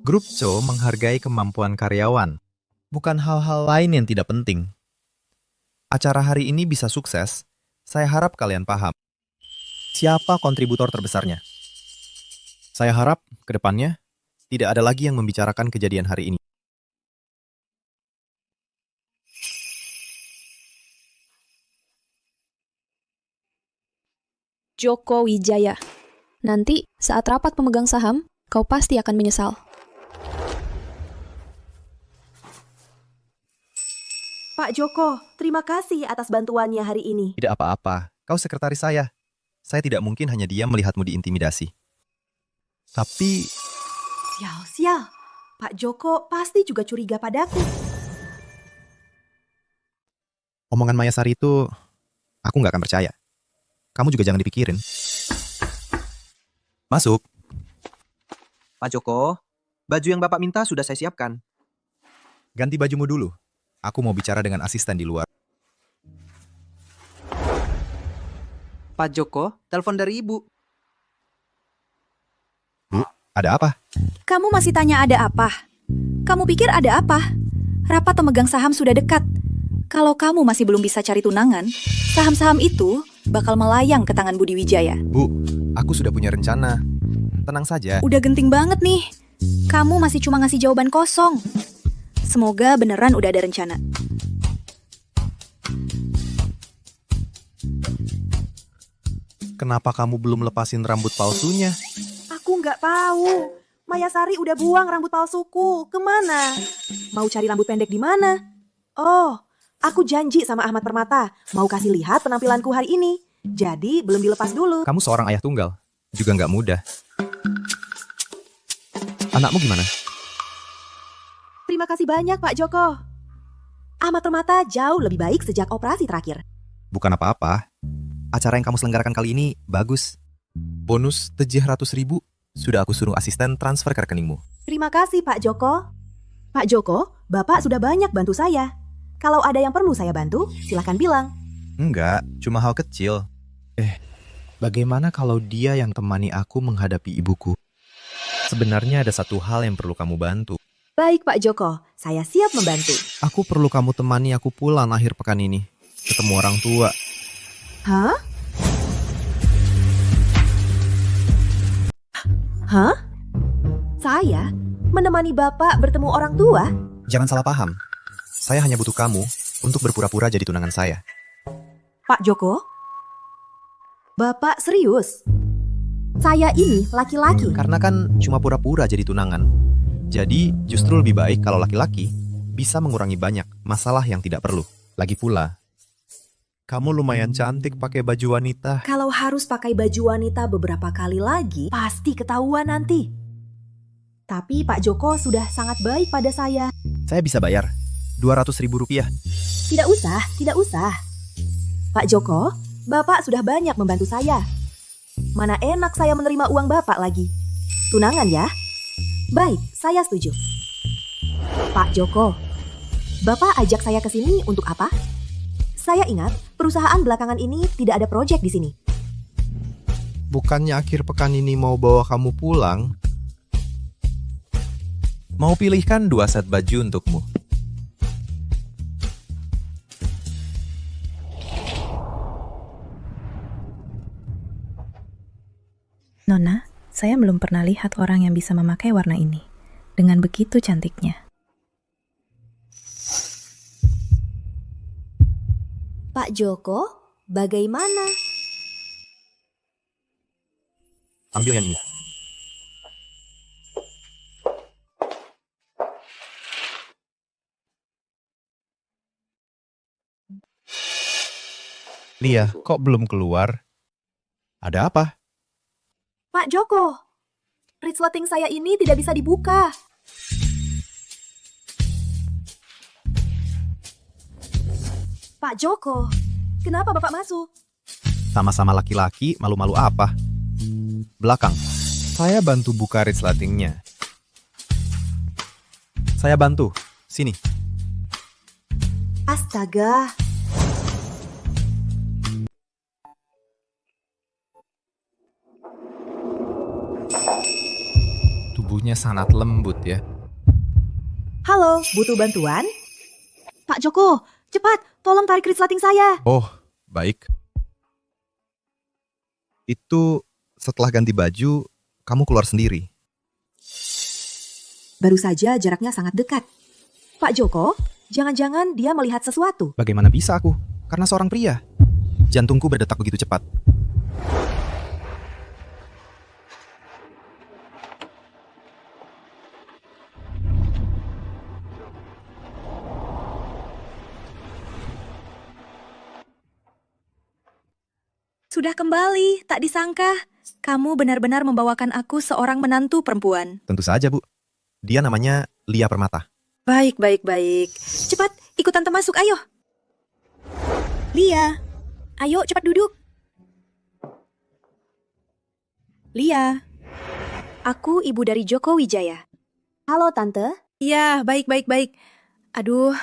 Grup Zhou menghargai kemampuan karyawan, bukan hal-hal lain yang tidak penting. Acara hari ini bisa sukses, saya harap kalian paham. Siapa kontributor terbesarnya? Saya harap, ke depannya, tidak ada lagi yang membicarakan kejadian hari ini. Joko Wijaya. Nanti, saat rapat pemegang saham, kau pasti akan menyesal. Pak Joko, terima kasih atas bantuannya hari ini. Tidak apa-apa, kau sekretaris saya. Saya tidak mungkin hanya diam melihatmu diintimidasi. Tapi... Sial. Pak Joko pasti juga curiga padaku. Omongan Maya Sari itu, aku nggak akan percaya. Kamu juga jangan dipikirin. Masuk. Pak Joko, baju yang Bapak minta sudah saya siapkan. Ganti bajumu dulu. Aku mau bicara dengan asisten di luar. Pak Joko, telepon dari Ibu. Bu, ada apa? Kamu masih tanya ada apa? Kamu pikir ada apa? Rapat pemegang saham sudah dekat. Kalau kamu masih belum bisa cari tunangan, saham-saham itu bakal melayang ke tangan Budi Wijaya. Bu, aku sudah punya rencana. Tenang saja. Udah genting banget nih. Kamu masih cuma ngasih jawaban kosong. Semoga beneran udah ada rencana. Kenapa kamu belum lepasin rambut palsunya? Aku nggak tahu. Mayasari udah buang rambut palsuku. Kemana? Mau cari rambut pendek di mana? Oh, aku janji sama Ahmad Permata. Mau kasih lihat penampilanku hari ini. Jadi belum dilepas dulu. Kamu seorang ayah tunggal. Juga nggak mudah. Anakmu gimana? Terima kasih banyak Pak Joko. Ahmad Permata jauh lebih baik sejak operasi terakhir. Bukan apa-apa. Acara yang kamu selenggarakan kali ini bagus. Bonus 700.000 sudah aku suruh asisten transfer ke rekeningmu. Terima kasih Pak Joko. Pak Joko, Bapak sudah banyak bantu saya. Kalau ada yang perlu saya bantu, silahkan bilang. Enggak, cuma hal kecil. Bagaimana kalau dia yang temani aku menghadapi ibuku? Sebenarnya ada satu hal yang perlu kamu bantu. Baik Pak Joko, saya siap membantu. Aku perlu kamu temani aku pulang akhir pekan ini. Ketemu orang tua. Hah? Hah? Saya menemani Bapak bertemu orang tua? Jangan salah paham. Saya hanya butuh kamu untuk berpura-pura jadi tunangan saya. Pak Joko? Bapak serius? Saya ini laki-laki. Karena kan cuma pura-pura jadi tunangan. Jadi justru lebih baik kalau laki-laki bisa mengurangi banyak masalah yang tidak perlu. Lagi pula, kamu lumayan cantik pakai baju wanita. Kalau harus pakai baju wanita beberapa kali lagi, pasti ketahuan nanti. Tapi Pak Joko sudah sangat baik pada saya. Saya bisa bayar 200.000 rupiah. Tidak usah, tidak usah. Pak Joko, Bapak sudah banyak membantu saya. Mana enak saya menerima uang Bapak lagi. Tunangan ya? Baik, saya setuju. Pak Joko, Bapak ajak saya ke sini untuk apa? Saya ingat perusahaan belakangan ini tidak ada proyek di sini. Bukannya akhir pekan ini mau bawa kamu pulang? Mau pilihkan 2 set baju untukmu. Nona, saya belum pernah lihat orang yang bisa memakai warna ini. Dengan begitu cantiknya. Pak Joko, bagaimana? Ambil yang ini. Lia, kok belum keluar? Ada apa? Pak Joko, resleting saya ini tidak bisa dibuka. Pak Joko, kenapa Bapak masuk? Sama-sama laki-laki, malu-malu apa? Belakang. Saya bantu buka resletingnya. Saya bantu. Sini. Astaga. Tubuhnya sangat lembut ya. Halo, butuh bantuan? Pak Joko, cepat, tolong tarik resleting saya. Oh, baik. Itu setelah ganti baju, kamu keluar sendiri. Baru saja jaraknya sangat dekat. Pak Joko, jangan-jangan dia melihat sesuatu. Bagaimana bisa aku? Karena seorang pria. Jantungku berdetak begitu cepat. Sudah kembali, tak disangka. Kamu benar-benar membawakan aku seorang menantu perempuan. Tentu saja, Bu. Dia namanya Lia Permata. Baik. Cepat, ikut tante masuk, ayo. Lia, ayo cepat duduk. Lia, aku ibu dari Joko Wijaya. Halo, Tante. Iya, baik. Aduh,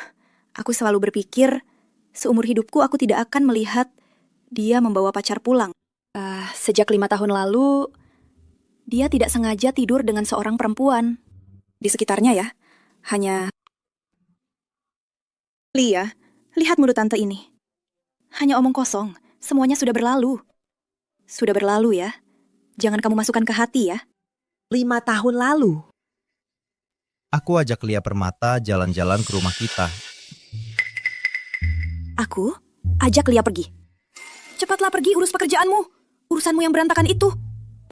aku selalu berpikir, seumur hidupku aku tidak akan melihat dia membawa pacar pulang. Sejak 5 tahun lalu, dia tidak sengaja tidur dengan seorang perempuan. Di sekitarnya ya, hanya... Lia, lihat mulut tante ini. Hanya omong kosong, semuanya sudah berlalu. Sudah berlalu ya, jangan kamu masukkan ke hati ya. 5 tahun lalu. Aku ajak Lia Permata jalan-jalan ke rumah kita. Aku ajak Lia pergi. Cepatlah pergi urus pekerjaanmu. Urusanmu yang berantakan itu.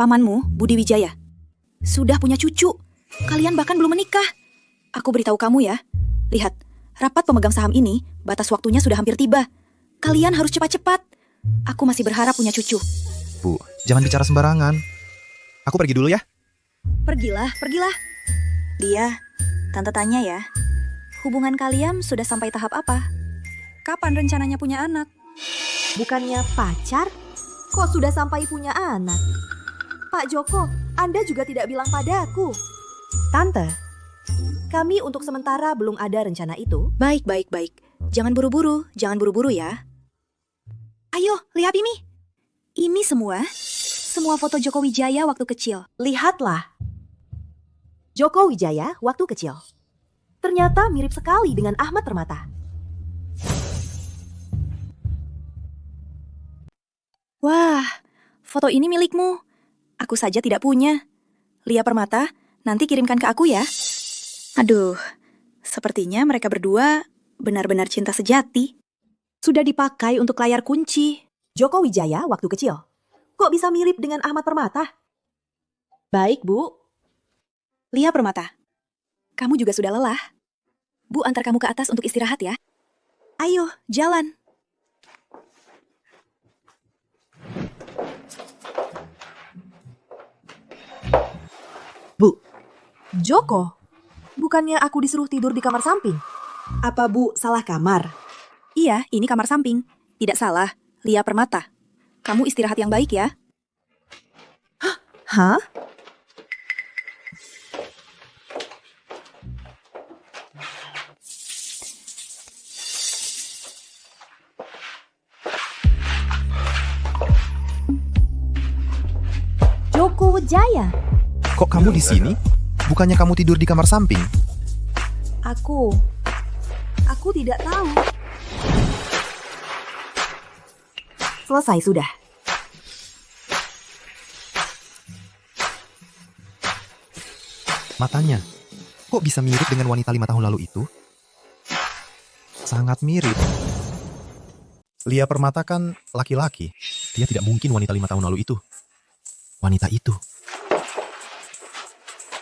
Pamanmu, Budi Wijaya, sudah punya cucu. Kalian bahkan belum menikah. Aku beritahu kamu ya. Lihat, rapat pemegang saham ini, batas waktunya sudah hampir tiba. Kalian harus cepat-cepat. Aku masih berharap punya cucu. Bu, jangan bicara sembarangan. Aku pergi dulu ya. Pergilah, pergilah. Dia, tante tanya ya. Hubungan kalian sudah sampai tahap apa? Kapan rencananya punya anak? Bukannya pacar? Kok sudah sampai punya anak? Pak Joko, Anda juga tidak bilang padaku. Tante, kami untuk sementara belum ada rencana itu. Baik. Jangan buru-buru ya. Ayo, lihat ini. Ini semua foto Joko Wijaya waktu kecil. Lihatlah. Joko Wijaya waktu kecil. Ternyata mirip sekali dengan Ahmad Permata. Wah, foto ini milikmu. Aku saja tidak punya. Lia Permata, nanti kirimkan ke aku ya. Aduh, sepertinya mereka berdua benar-benar cinta sejati. Sudah dipakai untuk layar kunci. Joko Wijaya waktu kecil. Kok bisa mirip dengan Ahmad Permata? Baik, Bu. Lia Permata, kamu juga sudah lelah. Bu antar kamu ke atas untuk istirahat ya. Ayo, jalan. Bu, Joko, bukannya aku disuruh tidur di kamar samping? Apa Bu salah kamar? Iya, ini kamar samping. Tidak salah, Lia Permata. Kamu istirahat yang baik ya. Hah? Joko Wijaya. Kok kamu di sini? Bukannya kamu tidur di kamar samping? Aku tidak tahu. Selesai sudah. Matanya, kok bisa mirip dengan wanita 5 tahun lalu itu? Sangat mirip. Lia Permata kan laki-laki. Dia tidak mungkin wanita 5 tahun lalu itu. Wanita itu.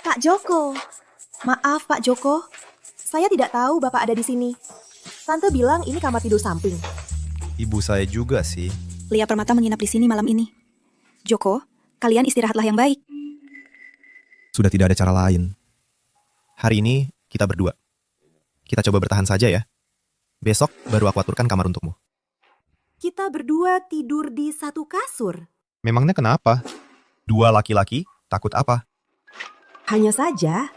Pak Joko. Maaf Pak Joko. Saya tidak tahu Bapak ada di sini. Tante bilang ini kamar tidur samping. Ibu saya juga sih. Lia Permata menginap di sini malam ini. Joko, kalian istirahatlah yang baik. Sudah tidak ada cara lain. Hari ini kita berdua. Kita coba bertahan saja ya. Besok baru aku aturkan kamar untukmu. Kita berdua tidur di satu kasur. Memangnya kenapa? 2 laki-laki, takut apa? Hanya saja,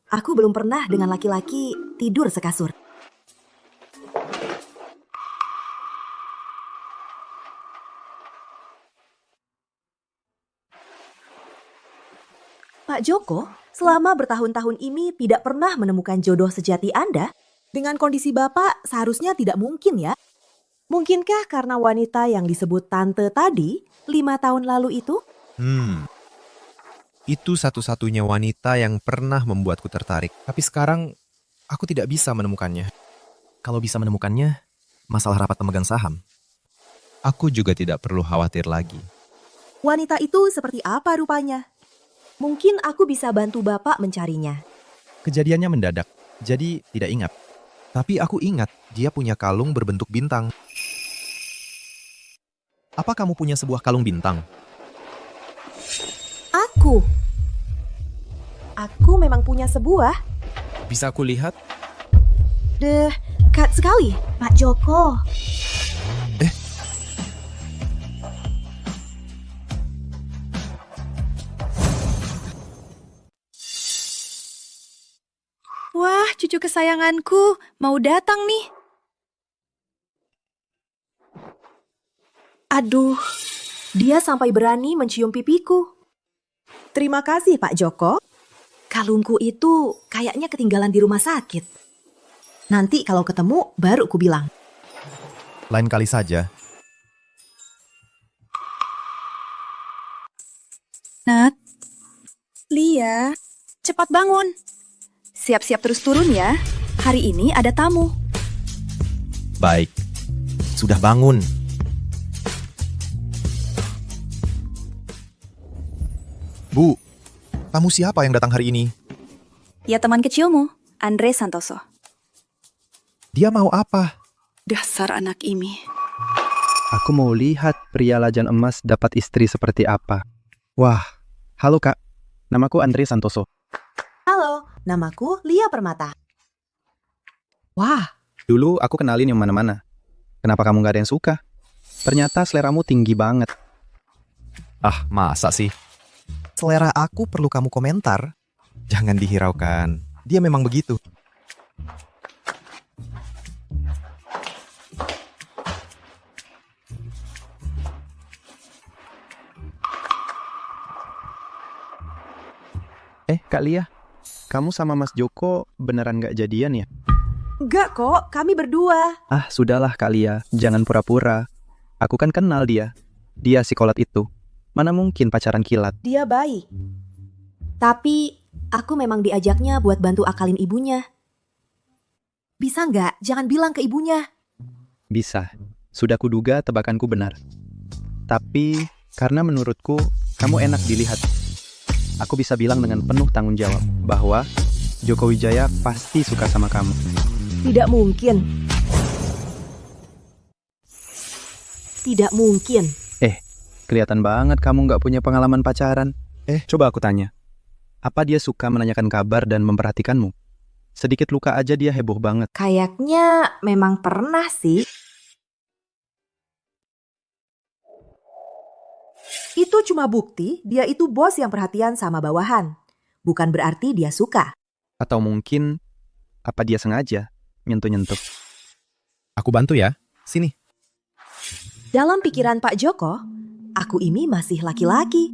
aku belum pernah dengan laki-laki tidur sekasur. Pak Joko, selama bertahun-tahun ini tidak pernah menemukan jodoh sejati Anda? Dengan kondisi Bapak seharusnya tidak mungkin ya? Mungkinkah karena wanita yang disebut tante tadi 5 tahun lalu itu? Itu satu-satunya wanita yang pernah membuatku tertarik. Tapi sekarang aku tidak bisa menemukannya. Kalau bisa menemukannya, masalah rapat pemegang saham. Aku juga tidak perlu khawatir lagi. Wanita itu seperti apa rupanya? Mungkin aku bisa bantu Bapak mencarinya. Kejadiannya mendadak, jadi tidak ingat. Tapi aku ingat dia punya kalung berbentuk bintang. Apa kamu punya sebuah kalung bintang? Aku memang punya sebuah. Bisa aku lihat? Dekat sekali, Pak Joko. Wah, cucu kesayanganku mau datang nih. Aduh, Dia sampai berani mencium pipiku. Terima kasih, Pak Joko. Kalungku itu kayaknya ketinggalan di rumah sakit. Nanti kalau ketemu, baru ku bilang. Lain kali saja. Nat, Lia, cepat bangun. Siap-siap terus turun ya. Hari ini ada tamu. Baik. Sudah bangun. Bu, tamu siapa yang datang hari ini? Ya teman kecilmu, Andre Santoso. Dia mau apa? Dasar anak ini. Aku mau lihat pria lajan emas dapat istri seperti apa. Wah, halo Kak. Namaku Andre Santoso. Halo, namaku Lia Permata. Wah, Dulu aku kenalin yang mana-mana. Kenapa kamu gak ada yang suka? Ternyata seleramu tinggi banget. Ah, masa sih? Selera aku perlu kamu komentar. Jangan dihiraukan. Dia memang begitu. Kak Lia, kamu sama Mas Joko beneran gak jadian ya? enggak kok, kami berdua. Ah, sudahlah Kak Lia, jangan pura-pura. Aku kan kenal dia. Dia si kolot itu. Mana mungkin pacaran kilat? Dia baik. Tapi aku memang diajaknya buat bantu akalin ibunya. Bisa nggak? Jangan bilang ke ibunya. Bisa. Sudah kuduga tebakanku benar. Tapi karena menurutku kamu enak dilihat. Aku bisa bilang dengan penuh tanggung jawab bahwa Joko Wijaya pasti suka sama kamu. Tidak mungkin. Tidak mungkin. Kelihatan banget kamu nggak punya pengalaman pacaran. Coba aku tanya. Apa dia suka menanyakan kabar dan memperhatikanmu? Sedikit luka aja dia heboh banget. Kayaknya memang pernah sih. Itu cuma bukti dia itu bos yang perhatian sama bawahan. Bukan berarti dia suka. Atau mungkin apa dia sengaja nyentuh-nyentuh. Aku bantu ya. Sini. Dalam pikiran Pak Joko, aku ini masih laki-laki.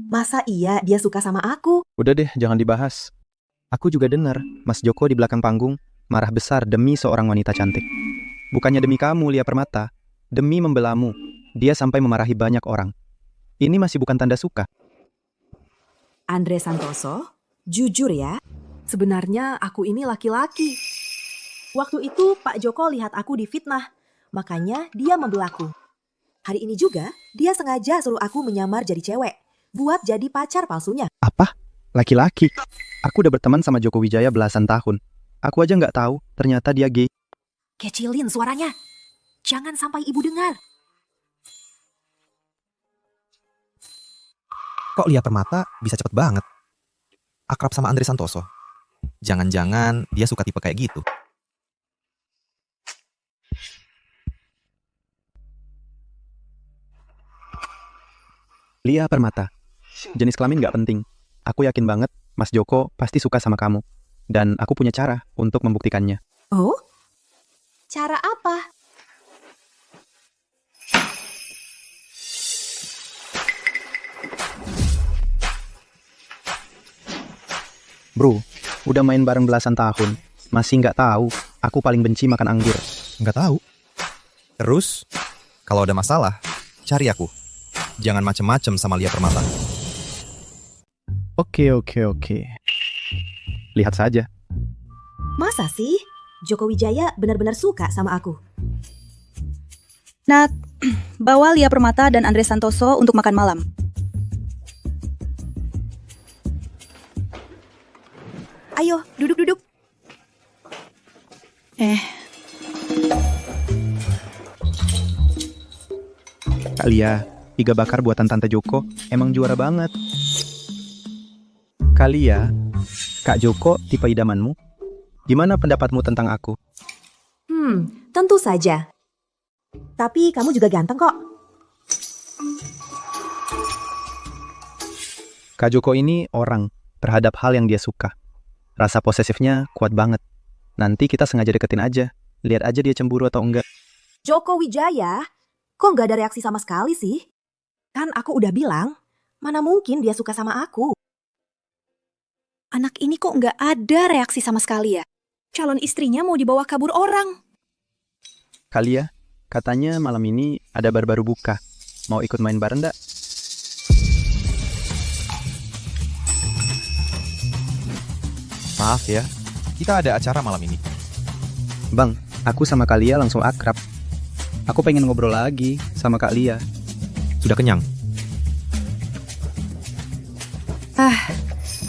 Masa iya dia suka sama aku? Udah deh, jangan dibahas. Aku juga dengar Mas Joko di belakang panggung marah besar demi seorang wanita cantik. Bukannya demi kamu, Lia Permata. Demi membelamu, dia sampai memarahi banyak orang. Ini masih bukan tanda suka. Andre Santoso, jujur ya, sebenarnya aku ini laki-laki. Waktu itu Pak Joko lihat aku difitnah, makanya dia membelaku. Hari ini juga, dia sengaja suruh aku menyamar jadi cewek, buat jadi pacar palsunya. Apa? Laki-laki? Aku udah berteman sama Joko Wijaya belasan tahun. Aku aja nggak tahu, ternyata dia gay. Kecilin suaranya. Jangan sampai ibu dengar. Kok Lia Permata bisa cepet banget? Akrab sama Andre Santoso. Jangan-jangan dia suka tipe kayak gitu. Lia Permata. Jenis kelamin nggak penting. Aku yakin banget Mas Joko pasti suka sama kamu. Dan aku punya cara untuk membuktikannya. Oh? Cara apa? Bro, udah main bareng belasan tahun. Masih nggak tahu, aku paling benci makan anggur. Nggak tahu. Terus, kalau ada masalah, cari aku. Jangan macem-macem sama Lia Permata. Oke. Lihat saja. Masa sih? Joko Wijaya benar-benar suka sama aku. Nat, bawa Lia Permata dan Andre Santoso untuk makan malam. Ayo, duduk-duduk. Kak Lia, iga bakar buatan Tante Joko emang juara banget. Kak Lia, Kak Joko tipe idamanmu? Gimana pendapatmu tentang aku? Tentu saja. Tapi kamu juga ganteng kok. Kak Joko ini orang terhadap hal yang dia suka. Rasa posesifnya kuat banget. Nanti kita sengaja deketin aja. Lihat aja dia cemburu atau enggak. Joko Wijaya? Kok nggak ada reaksi sama sekali sih? Kan aku udah bilang, mana mungkin dia suka sama aku. Anak ini kok nggak ada reaksi sama sekali ya? Calon istrinya mau dibawa kabur orang. Kalia, katanya malam ini ada bar baru buka. Mau ikut main bareng nggak? Maaf ya, kita ada acara malam ini. Bang, aku sama Kalia langsung akrab. Aku pengen ngobrol lagi sama Kak Lia. Sudah kenyang?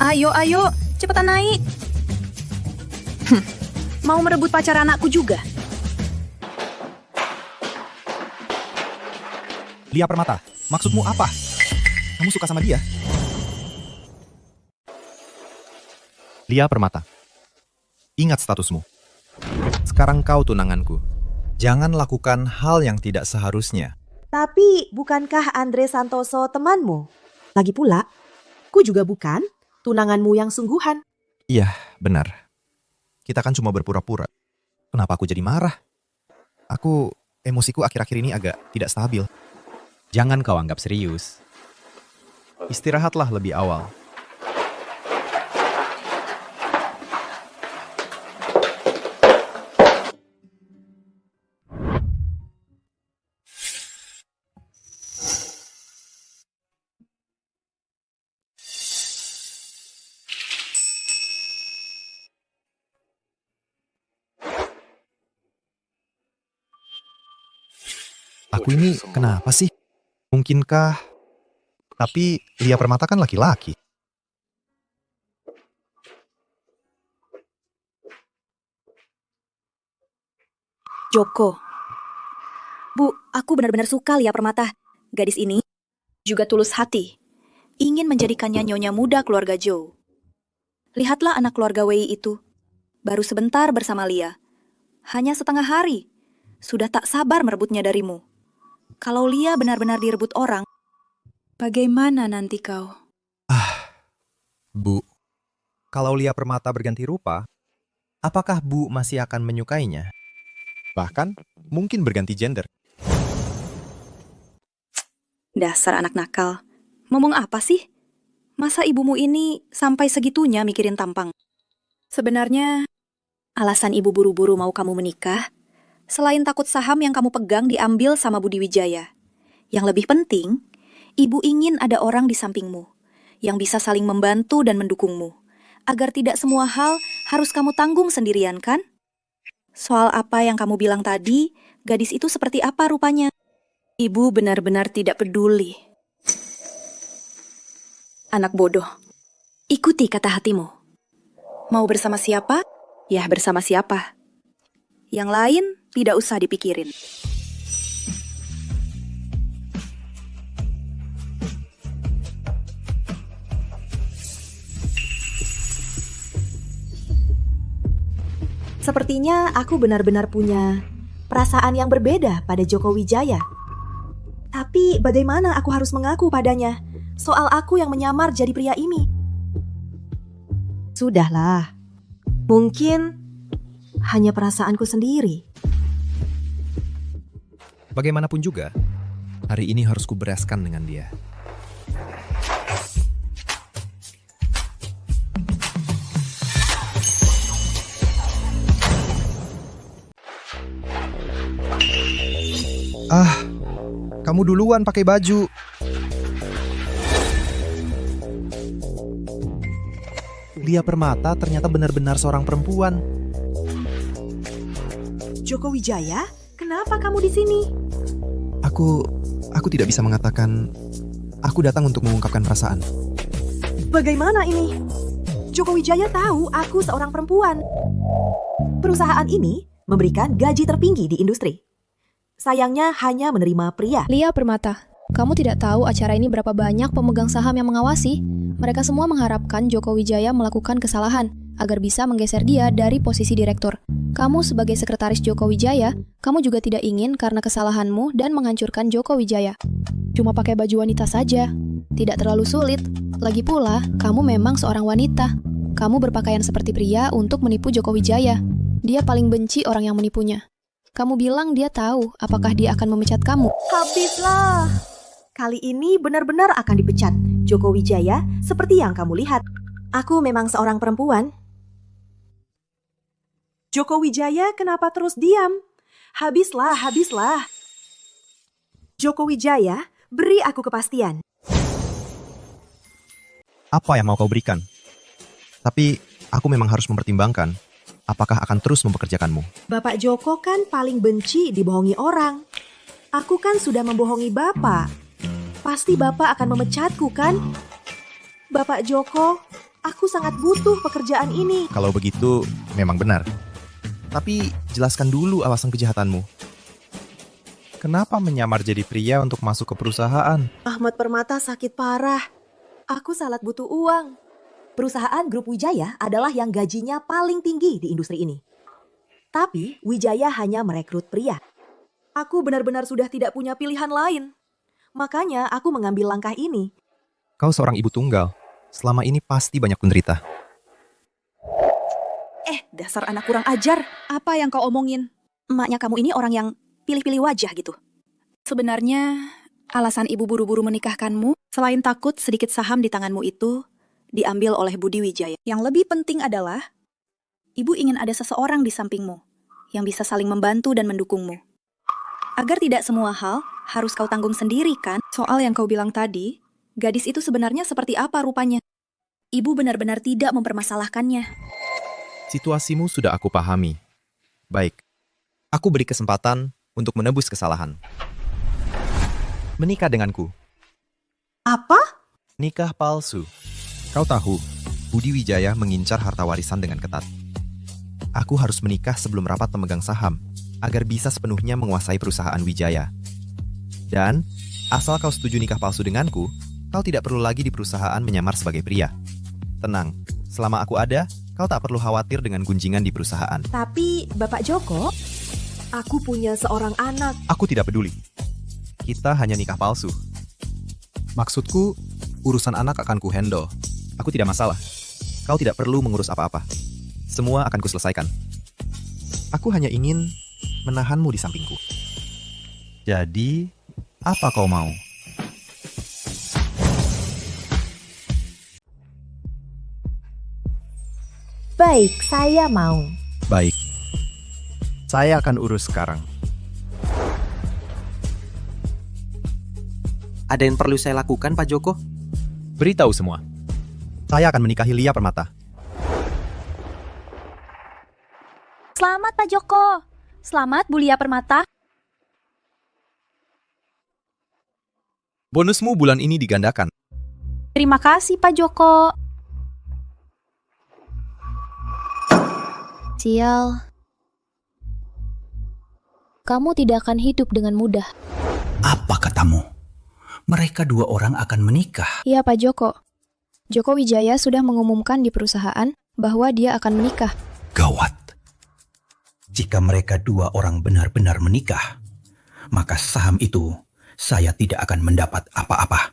Ayo, cepetan naik. Mau merebut pacar anakku juga? Lia Permata, maksudmu apa? Kamu suka sama dia? Lia Permata, ingat statusmu. Sekarang kau tunanganku. Jangan lakukan hal yang tidak seharusnya. Tapi bukankah Andre Santoso temanmu? Lagi pula, ku juga bukan tunanganmu yang sungguhan. Iya, benar. Kita kan cuma berpura-pura. Kenapa aku jadi marah? Emosiku akhir-akhir ini agak tidak stabil. Jangan kau anggap serius. Istirahatlah lebih awal. Aku ini kenapa sih? Mungkinkah? Tapi Lia Permata kan laki-laki. Joko. Bu, aku benar-benar suka Lia Permata. Gadis ini juga tulus hati. Ingin menjadikannya nyonya muda keluarga Joe. Lihatlah anak keluarga Wei itu. Baru sebentar bersama Lia. Hanya setengah hari. Sudah tak sabar merebutnya darimu. Kalau Lia benar-benar direbut orang, bagaimana nanti kau? Bu, kalau Lia Permata berganti rupa, apakah Bu masih akan menyukainya? Bahkan, mungkin berganti gender. Dasar anak nakal. Ngomong apa sih? Masa ibumu ini sampai segitunya mikirin tampang? Sebenarnya, alasan ibu buru-buru mau kamu menikah, selain takut saham yang kamu pegang diambil sama Budi Wijaya. Yang lebih penting, ibu ingin ada orang di sampingmu, yang bisa saling membantu dan mendukungmu, agar tidak semua hal harus kamu tanggung sendirian, kan? Soal apa yang kamu bilang tadi, gadis itu seperti apa rupanya? Ibu benar-benar tidak peduli. Anak bodoh, ikuti kata hatimu. Mau bersama siapa? Ya bersama siapa. Yang lain tidak usah dipikirin. Sepertinya aku benar-benar punya perasaan yang berbeda pada Joko Wijaya. Tapi bagaimana aku harus mengaku padanya soal aku yang menyamar jadi pria ini? Sudahlah, mungkin hanya perasaanku sendiri. Bagaimanapun juga, hari ini harus kubereskan dengan dia. Kamu duluan pakai baju. Lia Permata ternyata benar-benar seorang perempuan. Joko Wijaya, kenapa kamu di sini? Aku tidak bisa mengatakan. Aku datang untuk mengungkapkan perasaan. Bagaimana ini? Joko Wijaya tahu aku seorang perempuan. Perusahaan ini memberikan gaji tertinggi di industri. Sayangnya hanya menerima pria. Lia Permata, kamu tidak tahu acara ini berapa banyak pemegang saham yang mengawasi? Mereka semua mengharapkan Joko Wijaya melakukan kesalahan agar bisa menggeser dia dari posisi direktur. Kamu sebagai sekretaris Joko Wijaya, kamu juga tidak ingin karena kesalahanmu dan menghancurkan Joko Wijaya. Cuma pakai baju wanita saja. Tidak terlalu sulit. Lagi pula, kamu memang seorang wanita. Kamu berpakaian seperti pria untuk menipu Joko Wijaya. Dia paling benci orang yang menipunya. Kamu bilang dia tahu apakah dia akan memecat kamu. Habislah. Kali ini benar-benar akan dipecat. Joko Wijaya, seperti yang kamu lihat. Aku memang seorang perempuan. Joko Wijaya, kenapa terus diam? Habislah, habislah. Joko Wijaya, beri aku kepastian. Apa yang mau kau berikan? Tapi aku memang harus mempertimbangkan apakah akan terus mempekerjakanmu. Bapak Joko kan paling benci dibohongi orang. Aku kan sudah membohongi Bapak. Pasti Bapak akan memecatku kan? Bapak Joko, aku sangat butuh pekerjaan ini. Kalau begitu, memang benar. Tapi jelaskan dulu alasan kejahatanmu. Kenapa menyamar jadi pria untuk masuk ke perusahaan? Ahmad Permata sakit parah. Aku sangat butuh uang. Perusahaan Grup Wijaya adalah yang gajinya paling tinggi di industri ini. Tapi Wijaya hanya merekrut pria. Aku benar-benar sudah tidak punya pilihan lain. Makanya aku mengambil langkah ini. Kau seorang ibu tunggal. Selama ini pasti banyak penderita. Dasar anak kurang ajar. Apa yang kau omongin? Emaknya kamu ini orang yang pilih-pilih wajah gitu. Sebenarnya, alasan ibu buru-buru menikahkanmu, selain takut sedikit saham di tanganmu itu diambil oleh Budi Wijaya. Yang lebih penting adalah, ibu ingin ada seseorang di sampingmu yang bisa saling membantu dan mendukungmu. Agar tidak semua hal harus kau tanggung sendiri kan? Soal yang kau bilang tadi, gadis itu sebenarnya seperti apa rupanya? Ibu benar-benar tidak mempermasalahkannya. Situasimu sudah aku pahami. Baik, aku beri kesempatan untuk menebus kesalahan. Menikah denganku. Apa? Nikah palsu. Kau tahu, Budi Wijaya mengincar harta warisan dengan ketat. Aku harus menikah sebelum rapat pemegang saham, agar bisa sepenuhnya menguasai perusahaan Wijaya. Dan, asal kau setuju nikah palsu denganku, kau tidak perlu lagi di perusahaan menyamar sebagai pria. Tenang, selama aku ada, kau tak perlu khawatir dengan gunjingan di perusahaan. Tapi, Bapak Joko, aku punya seorang anak. Aku tidak peduli. Kita hanya nikah palsu. Maksudku, urusan anak akan ku-handle. Aku tidak masalah. Kau tidak perlu mengurus apa-apa. Semua akan kuselesaikan. Aku hanya ingin menahanmu di sampingku. Jadi, apa kau mau? Baik, saya mau. Baik. Saya akan urus sekarang. Ada yang perlu saya lakukan, Pak Joko? Beritahu semua. Saya akan menikahi Lia Permata. Selamat Pak Joko. Selamat Bu Lia Permata. Bonusmu bulan ini digandakan. Terima kasih Pak Joko. Sial. Kamu tidak akan hidup dengan mudah. Apa katamu? Mereka dua orang akan menikah. Iya Pak Joko. Joko Wijaya sudah mengumumkan di perusahaan bahwa dia akan menikah. Gawat. Jika mereka dua orang benar-benar menikah, maka saham itu saya tidak akan mendapat apa-apa.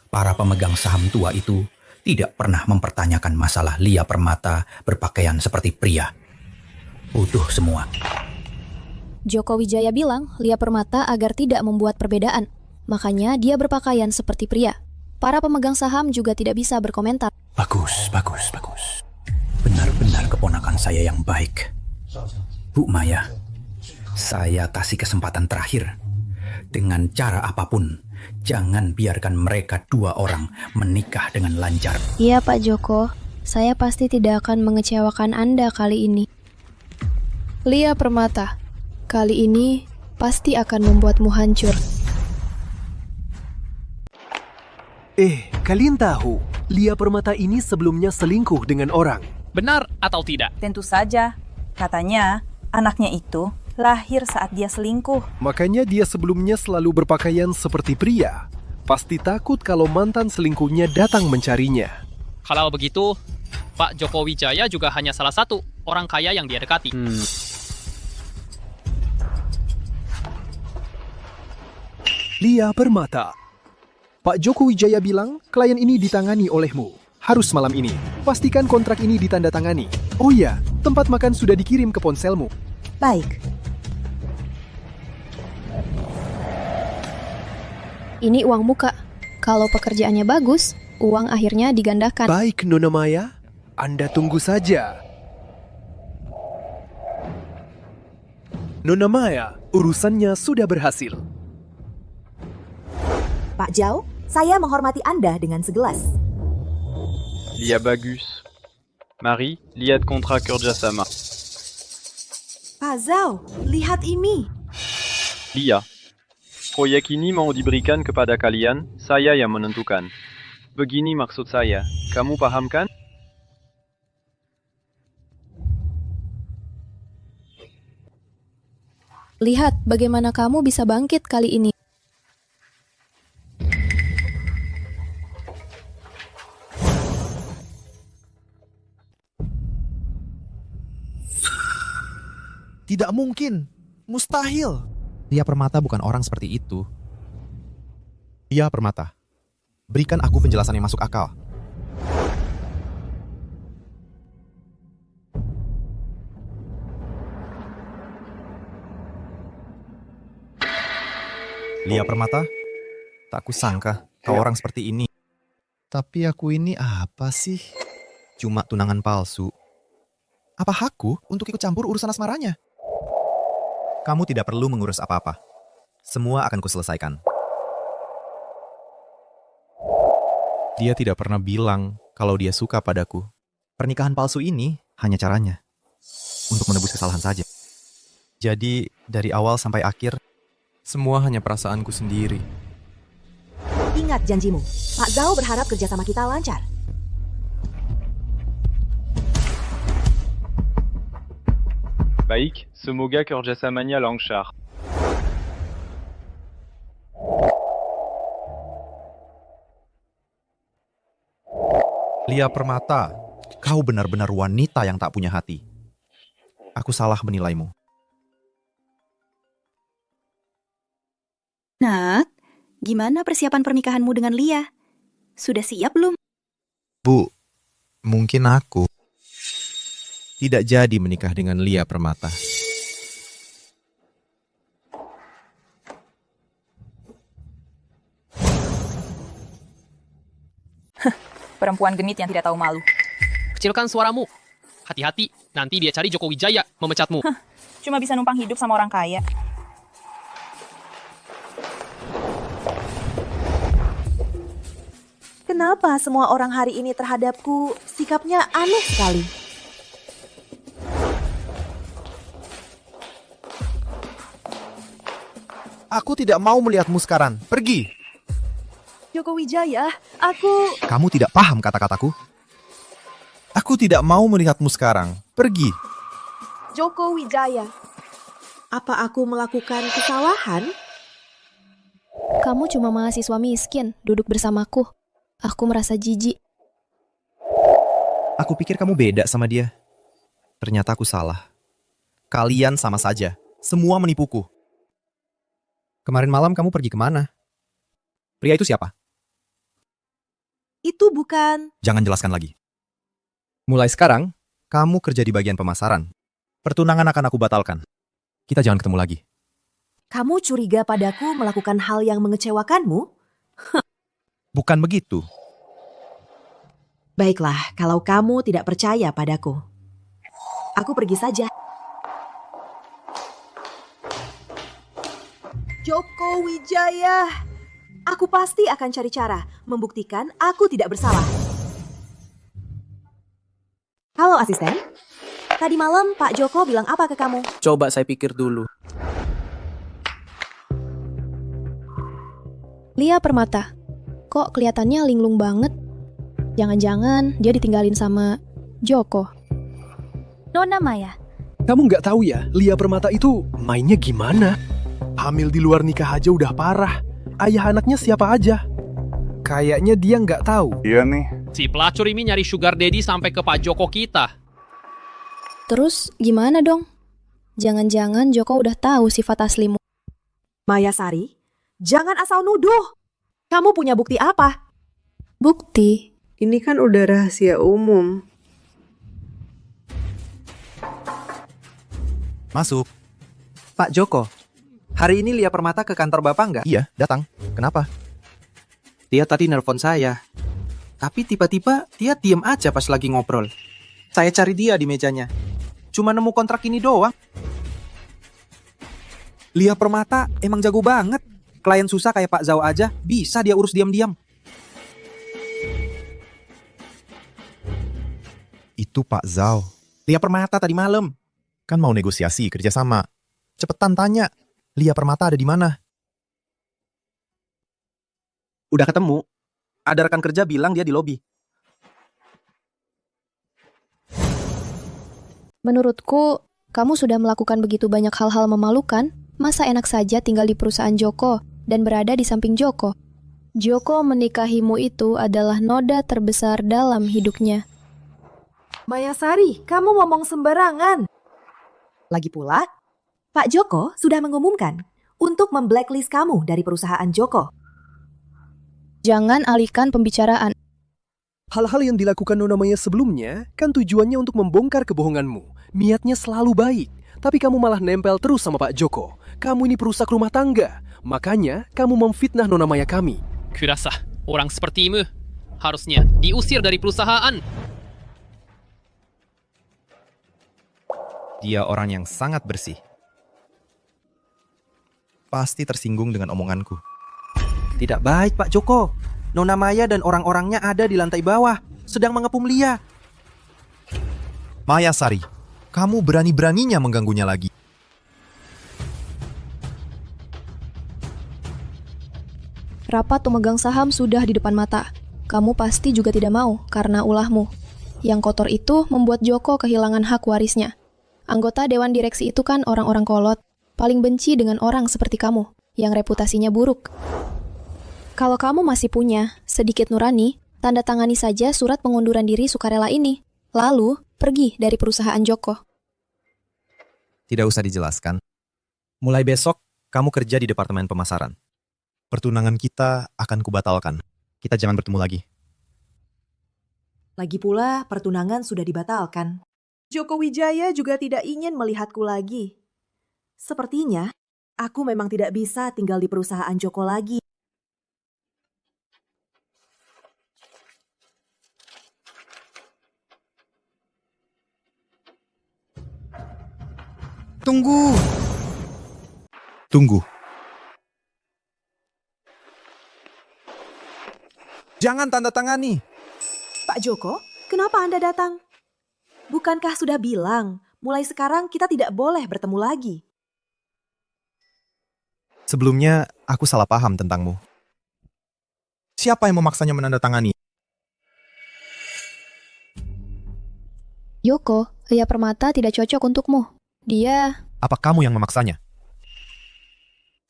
Para pemegang saham tua itu tidak pernah mempertanyakan masalah Lia Permata berpakaian seperti pria. Utuh semua. Joko Wijaya bilang Lia Permata agar tidak membuat perbedaan. Makanya dia berpakaian seperti pria. Para pemegang saham juga tidak bisa berkomentar. Bagus. Benar-benar keponakan saya yang baik. Bu Maya, saya kasih kesempatan terakhir. Dengan cara apapun, jangan biarkan mereka dua orang menikah dengan lancar. Iya Pak Joko, saya pasti tidak akan mengecewakan Anda kali ini. Lia Permata, kali ini pasti akan membuatmu hancur. Kalian tahu, Lia Permata ini sebelumnya selingkuh dengan orang. Benar atau tidak? Tentu saja. Katanya, anaknya itu lahir saat dia selingkuh. Makanya dia sebelumnya selalu berpakaian seperti pria. Pasti takut kalau mantan selingkuhnya datang mencarinya. Kalau begitu, Pak Joko Wijaya juga hanya salah satu orang kaya yang dia dekati. Lia Permata. Pak Joko Wijaya bilang klien ini ditangani olehmu. Harus malam ini. Pastikan kontrak ini ditandatangani. Oh iya, tempat makan sudah dikirim ke ponselmu. Baik. Ini uang muka. Kalau pekerjaannya bagus, uang akhirnya digandakan. Baik, Nona Maya. Anda tunggu saja. Nona Maya, urusannya sudah berhasil. Pak Zhao, saya menghormati Anda dengan segelas. Lia bagus. Marie, lihat kontrak kerja sama. Pak Zhao, lihat ini. Lia, proyek ini mau diberikan kepada kalian, saya yang menentukan. Begini maksud saya, kamu paham kan? Lihat bagaimana kamu bisa bangkit kali ini. Tidak mungkin. Mustahil. Lia Permata bukan orang seperti itu. Lia Permata, berikan aku penjelasan yang masuk akal. Lia Permata, tak kusangka kau orang seperti ini. Tapi aku ini apa sih? Cuma tunangan palsu. Apa hakku untuk ikut campur urusan asmaranya? Kamu tidak perlu mengurus apa-apa. Semua akan kuselesaikan. Dia tidak pernah bilang kalau dia suka padaku. Pernikahan palsu ini hanya caranya untuk menebus kesalahan saja. Jadi, dari awal sampai akhir, semua hanya perasaanku sendiri. Ingat janjimu. Pak Zhao berharap kerjasama kita lancar. Baik, semoga kerjasamanya lancar. Lia Permata, kau benar-benar wanita yang tak punya hati. Aku salah menilaimu. Nak, gimana persiapan pernikahanmu dengan Lia? Sudah siap belum? Bu, mungkin aku tidak jadi menikah dengan Lia Permata. Perempuan genit yang tidak tahu malu. Kecilkan suaramu. Hati-hati, nanti dia cari Joko Wijaya memecatmu. Cuma bisa numpang hidup sama orang kaya. Kenapa semua orang hari ini terhadapku sikapnya aneh sekali? Aku tidak mau melihatmu sekarang. Pergi. Joko Wijaya, aku... Kamu tidak paham kata-kataku? Aku tidak mau melihatmu sekarang. Pergi. Joko Wijaya, apa aku melakukan kesalahan? Kamu cuma mahasiswa miskin, duduk bersamaku. Aku merasa jijik. Aku pikir kamu beda sama dia. Ternyata aku salah. Kalian sama saja. Semua menipuku. Kemarin malam kamu pergi kemana? Pria itu siapa? Itu bukan... Jangan jelaskan lagi. Mulai sekarang, kamu kerja di bagian pemasaran. Pertunangan akan aku batalkan. Kita jangan ketemu lagi. Kamu curiga padaku melakukan hal yang mengecewakanmu? Bukan begitu. Baiklah, kalau kamu tidak percaya padaku. Aku pergi saja. Joko Wijaya, aku pasti akan cari cara membuktikan aku tidak bersalah. Halo asisten, tadi malam Pak Joko bilang apa ke kamu? Coba saya pikir dulu. Lia Permata, kok kelihatannya linglung banget? Jangan-jangan dia ditinggalin sama Joko. Nona Maya, Kamu nggak tahu ya, Lia Permata itu mainnya gimana? Hamil di luar nikah aja udah parah. Ayah anaknya siapa aja? Kayaknya dia nggak tahu. Iya nih. Si pelacur ini nyari sugar daddy sampai ke Pak Joko kita. Terus gimana dong? Jangan-jangan Joko udah tahu sifat aslimu. Maya Sari, jangan asal nuduh. Kamu punya bukti apa? Bukti? Ini kan udah rahasia umum. Masuk. Pak Joko, hari ini Lia Permata ke kantor Bapak nggak? Iya, datang. Kenapa? Dia tadi nelpon saya. Tapi tiba-tiba dia diam aja pas lagi ngobrol. Saya cari dia di mejanya. Cuma nemu kontrak ini doang. Lia Permata emang jago banget. Klien susah kayak Pak Zhao aja bisa dia urus diam-diam. Itu Pak Zhao. Lia Permata tadi malam. Kan mau negosiasi kerjasama. Cepetan tanya, Lia Permata ada di mana? Udah ketemu. Ada rekan kerja bilang dia di lobi. Menurutku, kamu sudah melakukan begitu banyak hal-hal memalukan, masa enak saja tinggal di perusahaan Joko dan berada di samping Joko. Joko menikahimu itu adalah noda terbesar dalam hidupnya. Mayasari, kamu ngomong sembarangan. Lagi pula, Pak Joko sudah mengumumkan untuk memblacklist kamu dari perusahaan Joko. Jangan alihkan pembicaraan. Hal-hal yang dilakukan Nona Maya sebelumnya kan tujuannya untuk membongkar kebohonganmu. Niatnya selalu baik, tapi kamu malah nempel terus sama Pak Joko. Kamu ini perusak rumah tangga, makanya kamu memfitnah Nona Maya kami. Kurasa orang sepertimu harusnya diusir dari perusahaan. Dia orang yang sangat bersih. Pasti tersinggung dengan omonganku. Tidak baik Pak Joko. Nona Maya dan orang-orangnya ada di lantai bawah, sedang mengepung Lia. Mayasari, kamu berani-beraninya mengganggunya lagi. Rapat pemegang saham sudah di depan mata. Kamu pasti juga tidak mau karena ulahmu. Yang kotor itu membuat Joko kehilangan hak warisnya. Anggota dewan direksi itu kan orang-orang kolot. Paling benci dengan orang seperti kamu, yang reputasinya buruk. Kalau kamu masih punya sedikit nurani, tanda tangani saja surat pengunduran diri sukarela ini. Lalu, pergi dari perusahaan Joko. Tidak usah dijelaskan. Mulai besok, kamu kerja di departemen pemasaran. Pertunangan kita akan kubatalkan. Kita jangan bertemu lagi. Lagi pula, pertunangan sudah dibatalkan. Joko Wijaya juga tidak ingin melihatku lagi. Sepertinya, aku memang tidak bisa tinggal di perusahaan Joko lagi. Tunggu. Tunggu. Jangan tanda tangani. Pak Joko, kenapa Anda datang? Bukankah sudah bilang, mulai sekarang kita tidak boleh bertemu lagi? Sebelumnya, aku salah paham tentangmu. Siapa yang memaksanya menandatangani? Joko, Lia Permata tidak cocok untukmu. Dia... Apa kamu yang memaksanya?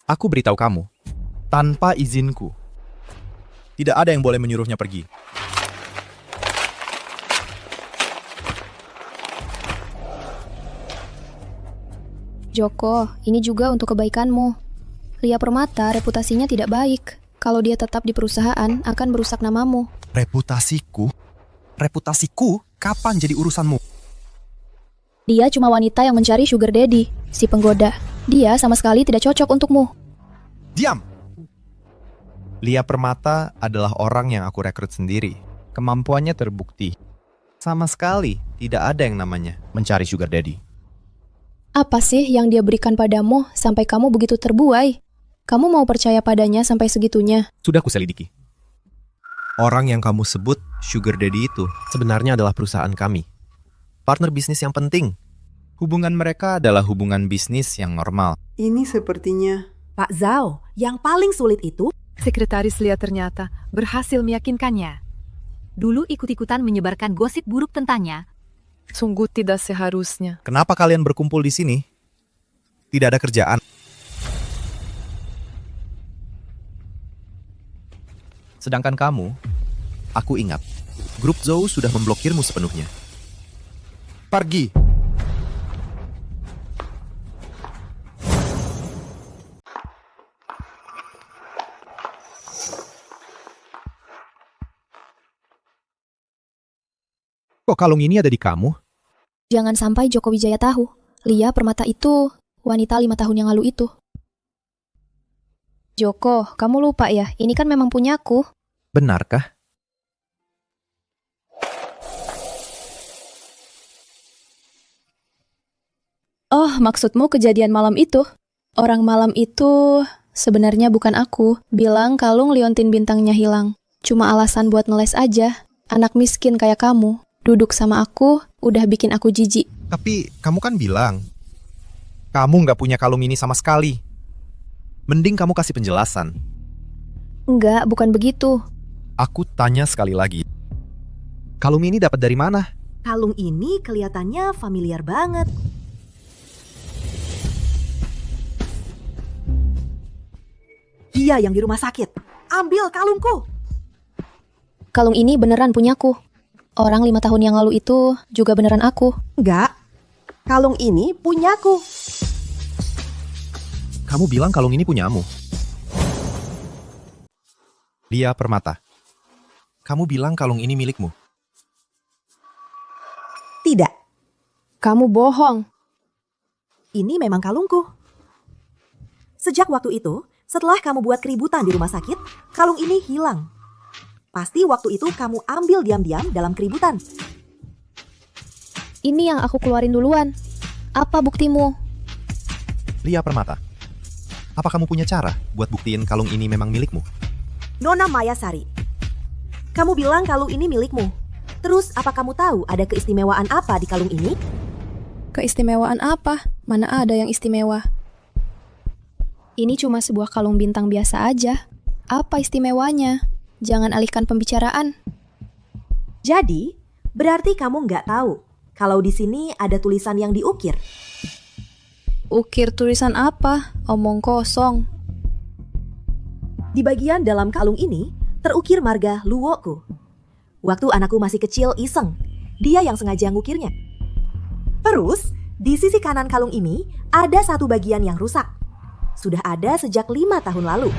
Aku beritahu kamu, tanpa izinku. Tidak ada yang boleh menyuruhnya pergi. Joko, ini juga untuk kebaikanmu. Lia Permata reputasinya tidak baik. Kalau dia tetap di perusahaan, akan merusak namamu. Reputasiku? Reputasiku? Kapan jadi urusanmu? Dia cuma wanita yang mencari sugar daddy, si penggoda. Dia sama sekali tidak cocok untukmu. Diam! Lia Permata adalah orang yang aku rekrut sendiri. Kemampuannya terbukti. Sama sekali tidak ada yang namanya mencari sugar daddy. Apa sih yang dia berikan padamu sampai kamu begitu terbuai? Kamu mau percaya padanya sampai segitunya? Sudah kuselidiki. Orang yang kamu sebut sugar daddy itu sebenarnya adalah perusahaan kami. Partner bisnis yang penting. Hubungan mereka adalah hubungan bisnis yang normal. Ini sepertinya... Pak Zhao, yang paling sulit itu... Sekretaris Lia ternyata berhasil meyakinkannya. Dulu ikut-ikutan menyebarkan gosip buruk tentangnya. Sungguh tidak seharusnya. Kenapa kalian berkumpul di sini? Tidak ada kerjaan. Sedangkan kamu, aku ingat, grup Zhou sudah memblokirmu sepenuhnya. Pergi! Kok kalung ini ada di kamu? Jangan sampai Joko Wijaya tahu. Lia Permata itu wanita 5 tahun yang lalu itu. Joko, kamu lupa ya, ini kan memang punyaku. Benarkah? Oh, maksudmu kejadian malam itu? Orang malam itu sebenarnya bukan aku. Bilang kalung liontin bintangnya hilang. Cuma alasan buat ngeles aja. Anak miskin kayak kamu, duduk sama aku, udah bikin aku jijik. Tapi kamu kan bilang, kamu nggak punya kalung ini sama sekali. Mending kamu kasih penjelasan. Enggak, bukan begitu. Aku tanya sekali lagi. Kalung ini dapat dari mana? Kalung ini kelihatannya familiar banget. Dia yang di rumah sakit. Ambil kalungku. Kalung ini beneran punyaku. Orang 5 tahun yang lalu itu juga beneran aku. Enggak. Kalung ini punyaku. Kamu bilang kalung ini punyamu. Lia Permata. Kamu bilang kalung ini milikmu. Tidak. Kamu bohong. Ini memang kalungku. Sejak waktu itu, setelah kamu buat keributan di rumah sakit, kalung ini hilang. Pasti waktu itu kamu ambil diam-diam dalam keributan. Ini yang aku keluarin duluan. Apa buktimu? Lia Permata. Apa kamu punya cara buat buktiin kalung ini memang milikmu? Nona Mayasari. Kamu bilang kalung ini milikmu. Terus apa kamu tahu ada keistimewaan apa di kalung ini? Keistimewaan apa? Mana ada yang istimewa? Ini cuma sebuah kalung bintang biasa aja. Apa istimewanya? Jangan alihkan pembicaraan. Jadi, berarti kamu nggak tahu kalau di sini ada tulisan yang diukir. Ukir tulisan apa? Omong kosong. Di bagian dalam kalung ini terukir marga Luwoku. Waktu anakku masih kecil iseng, dia yang sengaja ngukirnya. Terus, di sisi kanan kalung ini ada satu bagian yang rusak. Sudah ada sejak 5 tahun lalu.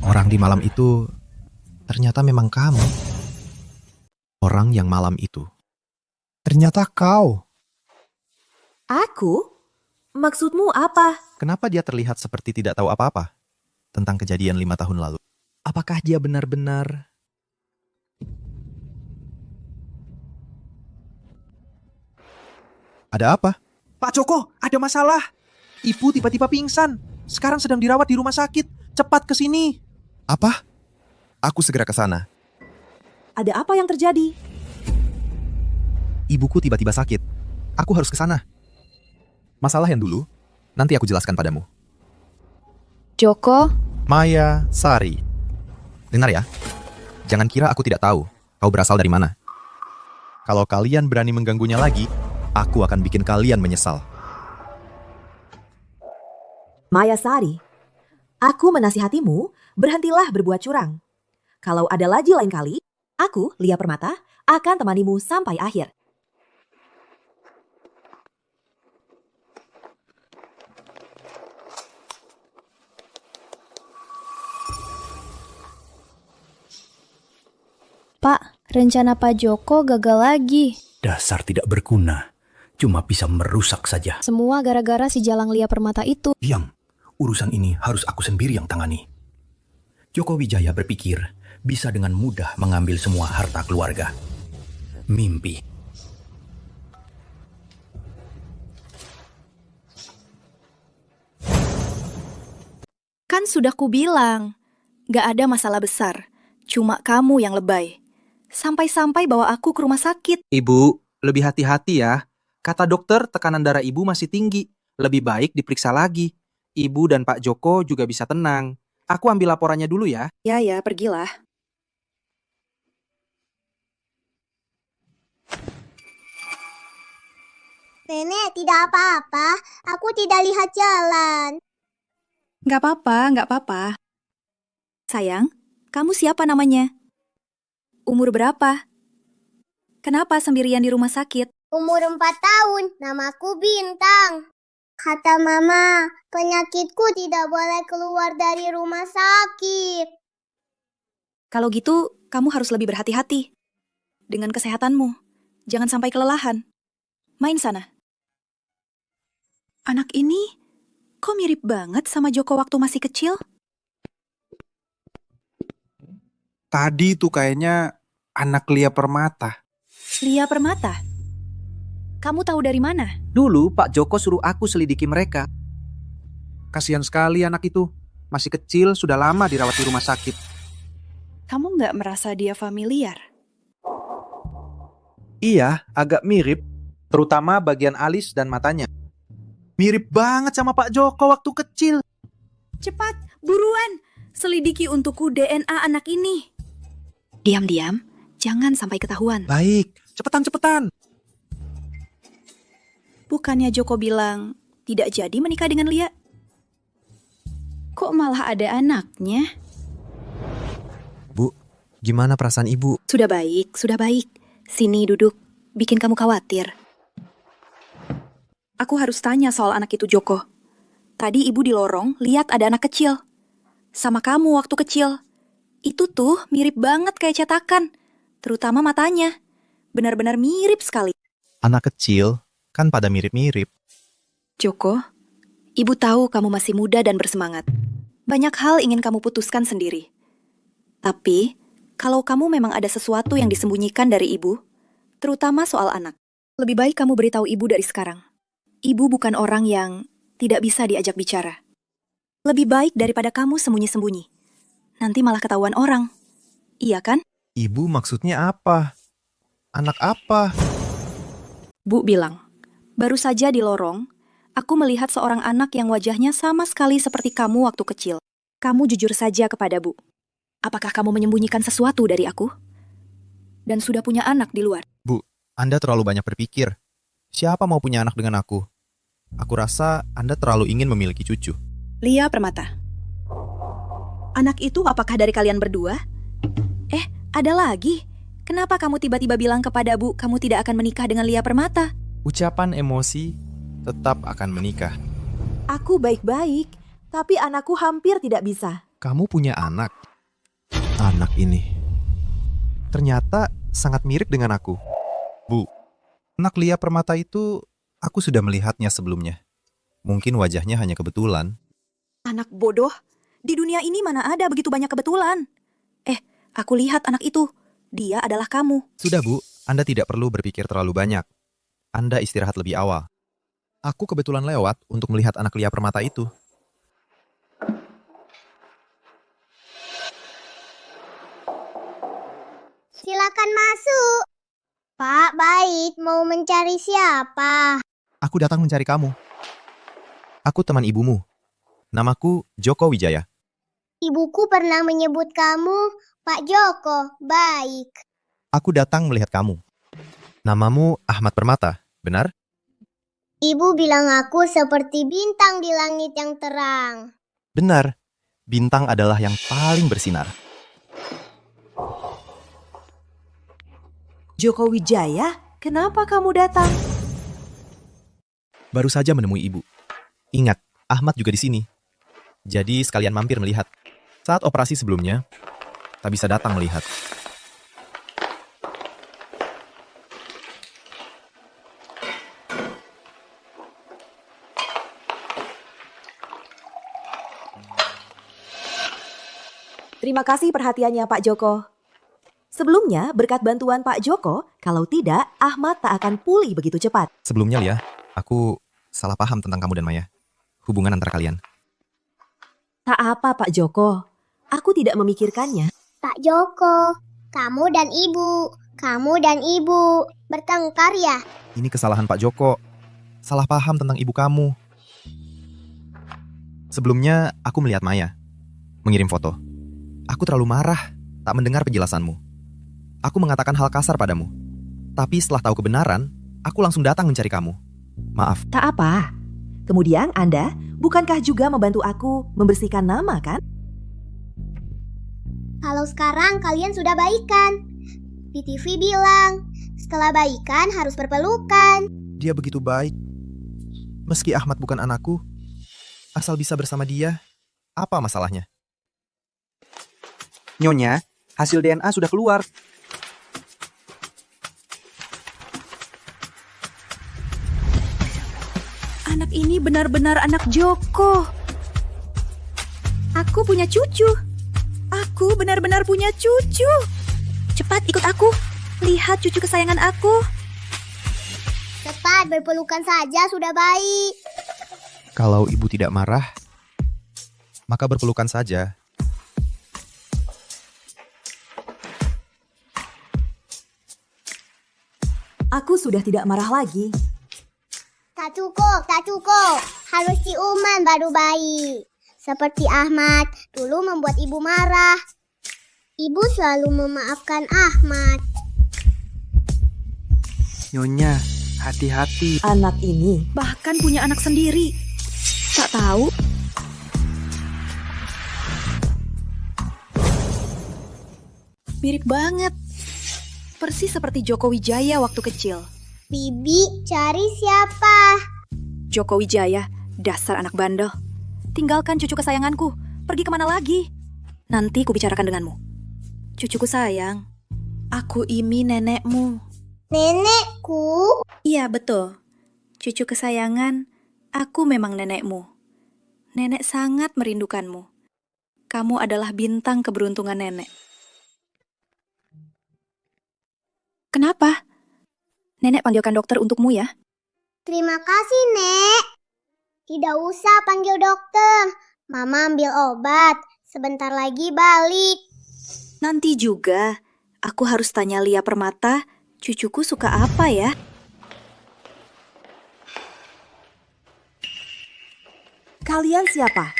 Orang di malam itu ternyata memang kamu. Orang yang malam itu. Ternyata kau. Aku? Maksudmu apa? Kenapa dia terlihat seperti tidak tahu apa-apa tentang kejadian 5 tahun lalu? Apakah dia benar-benar... Ada apa? Pak Joko, ada masalah. Ibu tiba-tiba pingsan. Sekarang sedang dirawat di rumah sakit. Cepat ke sini. Apa? Aku segera ke sana. Ada apa yang terjadi? Ibuku tiba-tiba sakit. Aku harus ke sana. Masalah yang dulu, nanti aku jelaskan padamu. Joko? Maya Sari. Dengar ya, jangan kira aku tidak tahu kau berasal dari mana. Kalau kalian berani mengganggunya lagi, aku akan bikin kalian menyesal. Maya Sari, aku menasihatimu, berhentilah berbuat curang. Kalau ada lagi lain kali, aku, Lia Permata, akan temanimu sampai akhir. Pak, rencana Pak Joko gagal lagi. Dasar tidak berguna. Cuma bisa merusak saja. Semua gara-gara si Jalang Lia Permata itu. Diam. Urusan ini harus aku sendiri yang tangani. Joko Wijaya berpikir bisa dengan mudah mengambil semua harta keluarga. Mimpi. Kan sudah kubilang, gak ada masalah besar. Cuma kamu yang lebay. Sampai-sampai bawa aku ke rumah sakit. Ibu, lebih hati-hati ya. Kata dokter, tekanan darah ibu masih tinggi. Lebih baik diperiksa lagi. Ibu dan Pak Joko juga bisa tenang. Aku ambil laporannya dulu ya. Ya, pergilah. Nenek, tidak apa-apa. Aku tidak lihat jalan. Gak apa-apa. Sayang, kamu siapa namanya? Umur berapa? Kenapa sendirian di rumah sakit? Umur 4 tahun, namaku Bintang. Kata mama, penyakitku tidak boleh keluar dari rumah sakit. Kalau gitu, kamu harus lebih berhati-hati dengan kesehatanmu. Jangan sampai kelelahan. Main sana. Anak ini kok mirip banget sama Joko waktu masih kecil? Tadi tuh kayaknya anak Lia Permata. Lia Permata? Kamu tahu dari mana? Dulu Pak Joko suruh aku selidiki mereka. Kasihan sekali anak itu. Masih kecil, sudah lama dirawat di rumah sakit. Kamu nggak merasa dia familiar? Iya, agak mirip. Terutama bagian alis dan matanya. Mirip banget sama Pak Joko waktu kecil. Cepat, buruan. Selidiki untukku DNA anak ini. Diam-diam, jangan sampai ketahuan. Baik, cepetan. Bukannya Joko bilang tidak jadi menikah dengan Lia? Kok malah ada anaknya? Bu, gimana perasaan ibu? Sudah baik. Sini duduk, bikin kamu khawatir. Aku harus tanya soal anak itu, Joko. Tadi ibu di lorong lihat ada anak kecil. Sama kamu waktu kecil. Itu tuh mirip banget kayak cetakan. Terutama matanya. Benar-benar mirip sekali. Anak kecil kan pada mirip-mirip. Joko, ibu tahu kamu masih muda dan bersemangat. Banyak hal ingin kamu putuskan sendiri. Tapi, kalau kamu memang ada sesuatu yang disembunyikan dari ibu, terutama soal anak, lebih baik kamu beritahu ibu dari sekarang. Ibu bukan orang yang tidak bisa diajak bicara. Lebih baik daripada kamu sembunyi-sembunyi. Nanti malah ketahuan orang. Iya kan? Ibu maksudnya apa? Anak apa? Bu bilang, baru saja di lorong, aku melihat seorang anak yang wajahnya sama sekali seperti kamu waktu kecil. Kamu jujur saja kepada Bu. Apakah kamu menyembunyikan sesuatu dari aku? Dan sudah punya anak di luar? Bu, Anda terlalu banyak berpikir. Siapa mau punya anak dengan aku? Aku rasa Anda terlalu ingin memiliki cucu. Lia Permata. Anak itu apakah dari kalian berdua? Ada lagi. Kenapa kamu tiba-tiba bilang kepada Bu kamu tidak akan menikah dengan Lia Permata? Ucapan emosi tetap akan menikah. Aku baik-baik, tapi anakku hampir tidak bisa. Kamu punya anak. Anak ini ternyata sangat mirip dengan aku. Bu, anak Lia Permata itu aku sudah melihatnya sebelumnya. Mungkin wajahnya hanya kebetulan. Anak bodoh. Di dunia ini mana ada begitu banyak kebetulan? Aku lihat anak itu. Dia adalah kamu. Sudah, Bu. Anda tidak perlu berpikir terlalu banyak. Anda istirahat lebih awal. Aku kebetulan lewat untuk melihat anak Lia Permata itu. Silakan masuk. Pak, baik. Mau mencari siapa? Aku datang mencari kamu. Aku teman ibumu. Namaku Joko Wijaya. Ibuku pernah menyebut kamu Pak Joko. Baik. Aku datang melihat kamu. Namamu Ahmad Permata, benar? Ibu bilang aku seperti bintang di langit yang terang. Benar. Bintang adalah yang paling bersinar. Joko Wijaya, kenapa kamu datang? Baru saja menemui ibu. Ingat, Ahmad juga di sini. Jadi sekalian mampir melihat. Saat operasi sebelumnya, tak bisa datang melihat. Terima kasih perhatiannya Pak Joko. Sebelumnya, berkat bantuan Pak Joko, kalau tidak, Ahmad tak akan pulih begitu cepat. Sebelumnya, Lia, aku salah paham tentang kamu dan Maya. Hubungan antara kalian. Tak apa Pak Joko, aku tidak memikirkannya. Pak Joko, kamu dan ibu bertengkar ya? Ini kesalahan Pak Joko. Salah paham tentang ibu kamu. Sebelumnya, aku melihat Maya. Mengirim foto. Aku terlalu marah, tak mendengar penjelasanmu. Aku mengatakan hal kasar padamu. Tapi setelah tahu kebenaran, aku langsung datang mencari kamu. Maaf. Tak apa. Kemudian Anda, bukankah juga membantu aku membersihkan nama kan? Kalau sekarang kalian sudah baikan. Di TV bilang, setelah baikan harus berpelukan. Dia begitu baik. Meski Ahmad bukan anakku, asal bisa bersama dia, apa masalahnya? Nyonya, hasil DNA sudah keluar. Anak ini benar-benar anak Joko. Aku punya cucu. Aku benar-benar punya cucu. Cepat ikut aku. Lihat cucu kesayangan aku. Cepat berpelukan saja sudah baik. Kalau ibu tidak marah, maka berpelukan saja. Aku sudah tidak marah lagi. Tak cukup. Harus ciuman baru baik. Seperti Ahmad, dulu membuat ibu marah. Ibu selalu memaafkan Ahmad. Nyonya, hati-hati. Anak ini bahkan punya anak sendiri. Tak tahu. Mirip banget. Persis seperti Joko Wijaya waktu kecil. Bibi, cari siapa? Joko Wijaya, dasar anak bandel. Tinggalkan cucu kesayanganku. Pergi kemana lagi? Nanti kubicarakan denganmu. Cucuku sayang, aku ini nenekmu. Nenekku? Iya, betul. Cucu kesayangan, aku memang nenekmu. Nenek sangat merindukanmu. Kamu adalah bintang keberuntungan nenek. Kenapa? Nenek panggilkan dokter untukmu ya. Terima kasih, Nek. Tidak usah panggil dokter. Mama ambil obat. Sebentar lagi balik. Nanti juga, aku harus tanya Lia Permata, cucuku suka apa ya? Kalian siapa?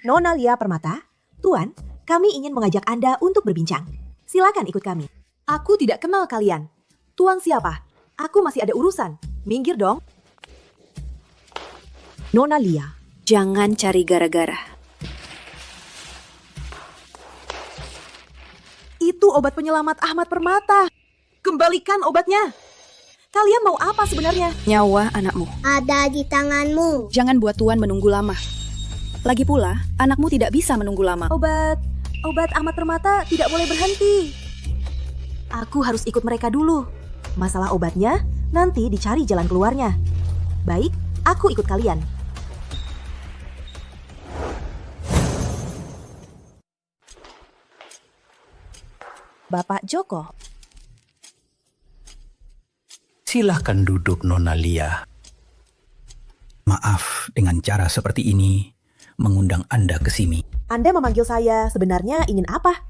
Nona Lia Permata? Tuan, kami ingin mengajak Anda untuk berbincang. Silakan ikut kami. Aku tidak kenal kalian. Tuan siapa? Aku masih ada urusan. Minggir dong. Nona Lia. Jangan cari gara-gara. Itu obat penyelamat Ahmad Permata. Kembalikan obatnya. Kalian mau apa sebenarnya? Nyawa anakmu. Ada di tanganmu. Jangan buat Tuan menunggu lama. Lagi pula, anakmu tidak bisa menunggu lama. Obat Ahmad Permata tidak boleh berhenti. Aku harus ikut mereka dulu. Masalah obatnya, nanti dicari jalan keluarnya. Baik, aku ikut kalian. Bapak Joko. Silakan duduk, Nona Lia. Maaf dengan cara seperti ini mengundang Anda ke sini. Anda memanggil saya sebenarnya ingin apa?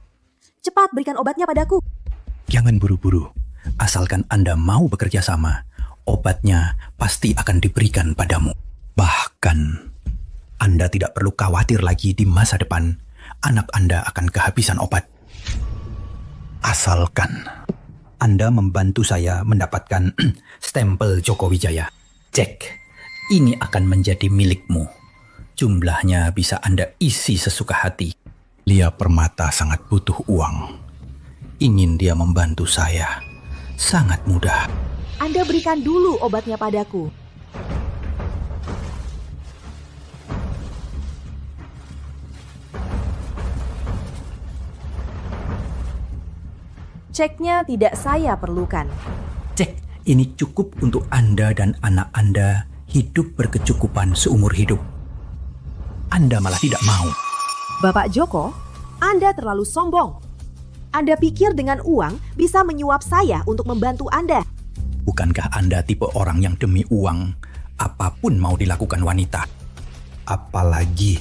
Cepat berikan obatnya padaku. Jangan buru-buru. Asalkan Anda mau bekerja sama, obatnya pasti akan diberikan padamu. Bahkan, Anda tidak perlu khawatir lagi di masa depan anak Anda akan kehabisan obat. Asalkan Anda membantu saya mendapatkan stempel Joko Wijaya. Cek, ini akan menjadi milikmu. Jumlahnya bisa Anda isi sesuka hati. Lia Permata sangat butuh uang. Ingin dia membantu saya. Sangat mudah. Anda berikan dulu obatnya padaku. Ceknya tidak saya perlukan. Cek, ini cukup untuk Anda dan anak Anda hidup berkecukupan seumur hidup. Anda malah tidak mau. Bapak Joko, Anda terlalu sombong. Anda pikir dengan uang bisa menyuap saya untuk membantu Anda? Bukankah Anda tipe orang yang demi uang apapun mau dilakukan wanita? Apalagi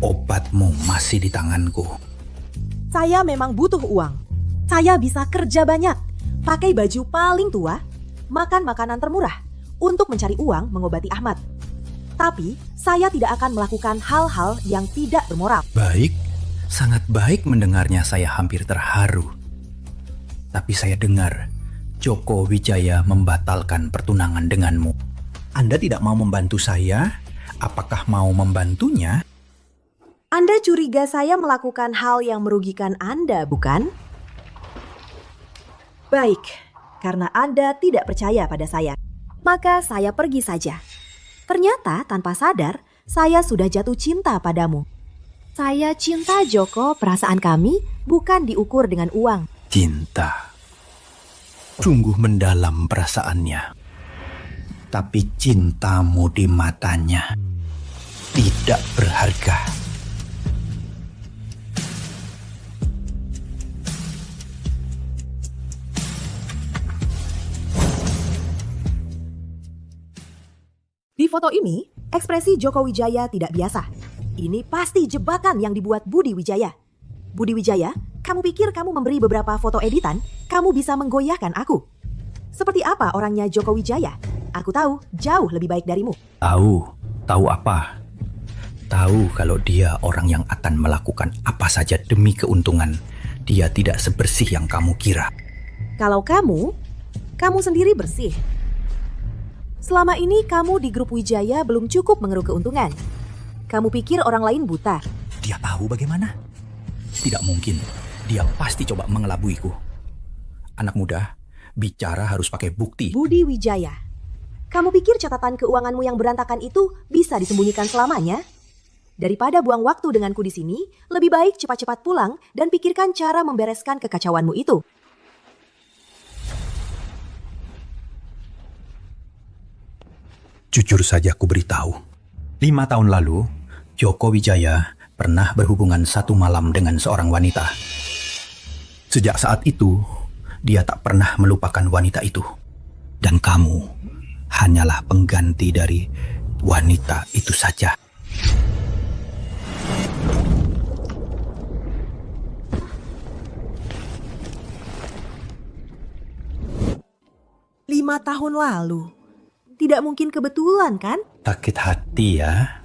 obatmu masih di tanganku. Saya memang butuh uang. Saya bisa kerja banyak, pakai baju paling tua, makan makanan termurah untuk mencari uang mengobati Ahmad. Tapi saya tidak akan melakukan hal-hal yang tidak bermoral. Baik, sangat baik mendengarnya, saya hampir terharu. Tapi saya dengar Joko Wijaya membatalkan pertunangan denganmu. Anda tidak mau membantu saya? Apakah mau membantunya? Anda curiga saya melakukan hal yang merugikan Anda, bukan? Baik, karena Anda tidak percaya pada saya, maka saya pergi saja. Ternyata tanpa sadar, saya sudah jatuh cinta padamu. Saya cinta Joko, perasaan kami bukan diukur dengan uang. Cinta. Sungguh mendalam perasaannya. tapi cintamu di matanya tidak berharga. Di foto ini, ekspresi Joko Wijaya tidak biasa. Ini pasti jebakan yang dibuat Budi Wijaya. Budi Wijaya, kamu pikir kamu memberi beberapa foto editan, kamu bisa menggoyahkan aku? Seperti apa orangnya Joko Wijaya? Aku tahu, jauh lebih baik darimu. Tahu apa? Tahu kalau dia orang yang akan melakukan apa saja demi keuntungan. Dia tidak sebersih yang kamu kira. Kalau kamu sendiri bersih. Selama ini kamu di grup Wijaya belum cukup mengeruk keuntungan. Kamu pikir orang lain buta? Dia tahu bagaimana? Tidak mungkin. Dia pasti coba mengelabuiku. Anak muda, bicara harus pakai bukti. Budi Wijaya, kamu pikir catatan keuanganmu yang berantakan itu bisa disembunyikan selamanya? Daripada buang waktu denganku di sini, lebih baik cepat-cepat pulang dan pikirkan cara membereskan kekacauanmu itu. Jujur saja aku beritahu, 5 tahun lalu, Joko Wijaya pernah berhubungan 1 malam dengan seorang wanita. Sejak saat itu, dia tak pernah melupakan wanita itu. Dan kamu hanyalah pengganti dari wanita itu saja. Lima tahun lalu. Tidak mungkin kebetulan, kan? Sakit hati ya.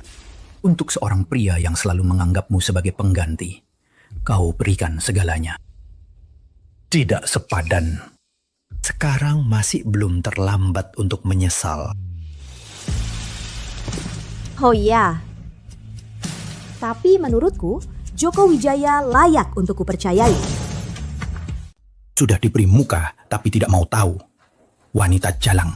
Untuk seorang pria yang selalu menganggapmu sebagai pengganti, kau berikan segalanya. Tidak sepadan. Sekarang masih belum terlambat untuk menyesal. Oh iya. Tapi menurutku, Joko Wijaya layak untuk kupercayai. Sudah diberi muka, tapi tidak mau tahu. Wanita jalang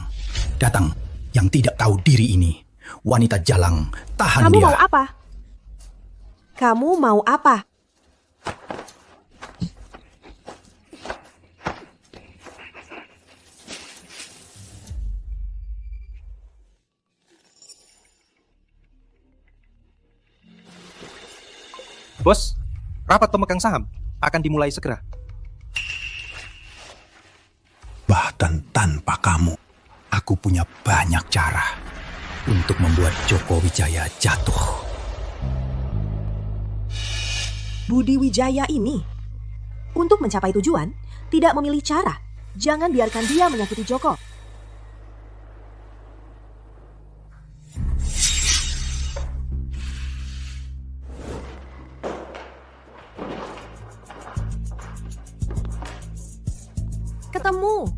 datang yang tidak tahu diri ini. Wanita jalang, tahan Kamu dia. mau apa? Kamu mau apa? Bos, rapat pemegang saham akan dimulai segera. Bahkan tanpa kamu, aku punya banyak cara untuk membuat Joko Wijaya jatuh. Budi Wijaya ini, untuk mencapai tujuan, tidak memilih cara. Jangan biarkan dia menyakiti Joko. Ketemu.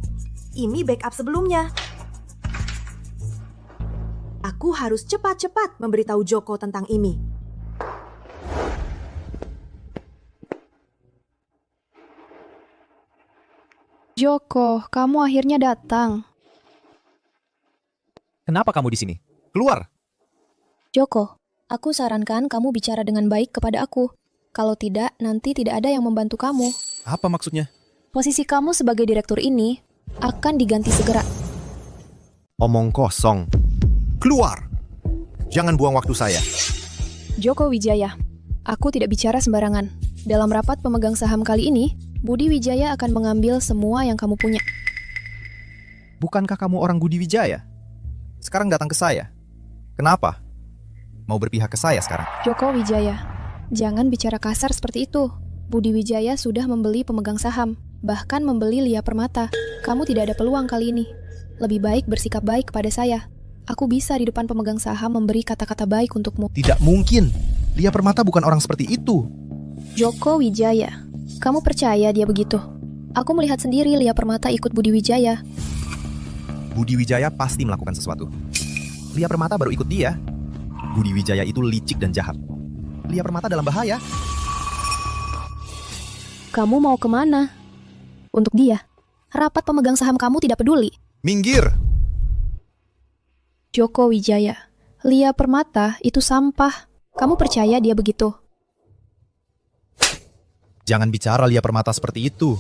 Ini backup sebelumnya. Aku harus cepat-cepat memberitahu Joko tentang ini. Joko, kamu akhirnya datang. Kenapa kamu di sini? Keluar! Joko, aku sarankan kamu bicara dengan baik kepada aku. Kalau tidak, nanti tidak ada yang membantu kamu. Apa maksudnya? Posisi kamu sebagai direktur ini akan diganti segera. Omong kosong. Keluar! Jangan buang waktu saya. Joko Wijaya, aku tidak bicara sembarangan. Dalam rapat pemegang saham kali ini, Budi Wijaya akan mengambil semua yang kamu punya. Bukankah kamu orang Budi Wijaya? Sekarang datang ke saya. Kenapa? Mau berpihak ke saya sekarang? Joko Wijaya, jangan bicara kasar seperti itu. Budi Wijaya sudah membeli pemegang saham, bahkan membeli Lia Permata. Kamu tidak ada peluang kali ini. Lebih baik bersikap baik kepada saya. Aku bisa di depan pemegang saham memberi kata-kata baik untukmu. Tidak mungkin. Lia Permata bukan orang seperti itu. Joko Wijaya, kamu percaya dia begitu? Aku melihat sendiri Lia Permata ikut Budi Wijaya. Budi Wijaya pasti melakukan sesuatu. Lia Permata baru ikut dia. Budi Wijaya itu licik dan jahat. Lia Permata dalam bahaya. Kamu mau kemana? Untuk dia, rapat pemegang saham kamu tidak peduli. Minggir! Joko Wijaya, Lia Permata itu sampah. Kamu percaya dia begitu? Jangan bicara Lia Permata seperti itu.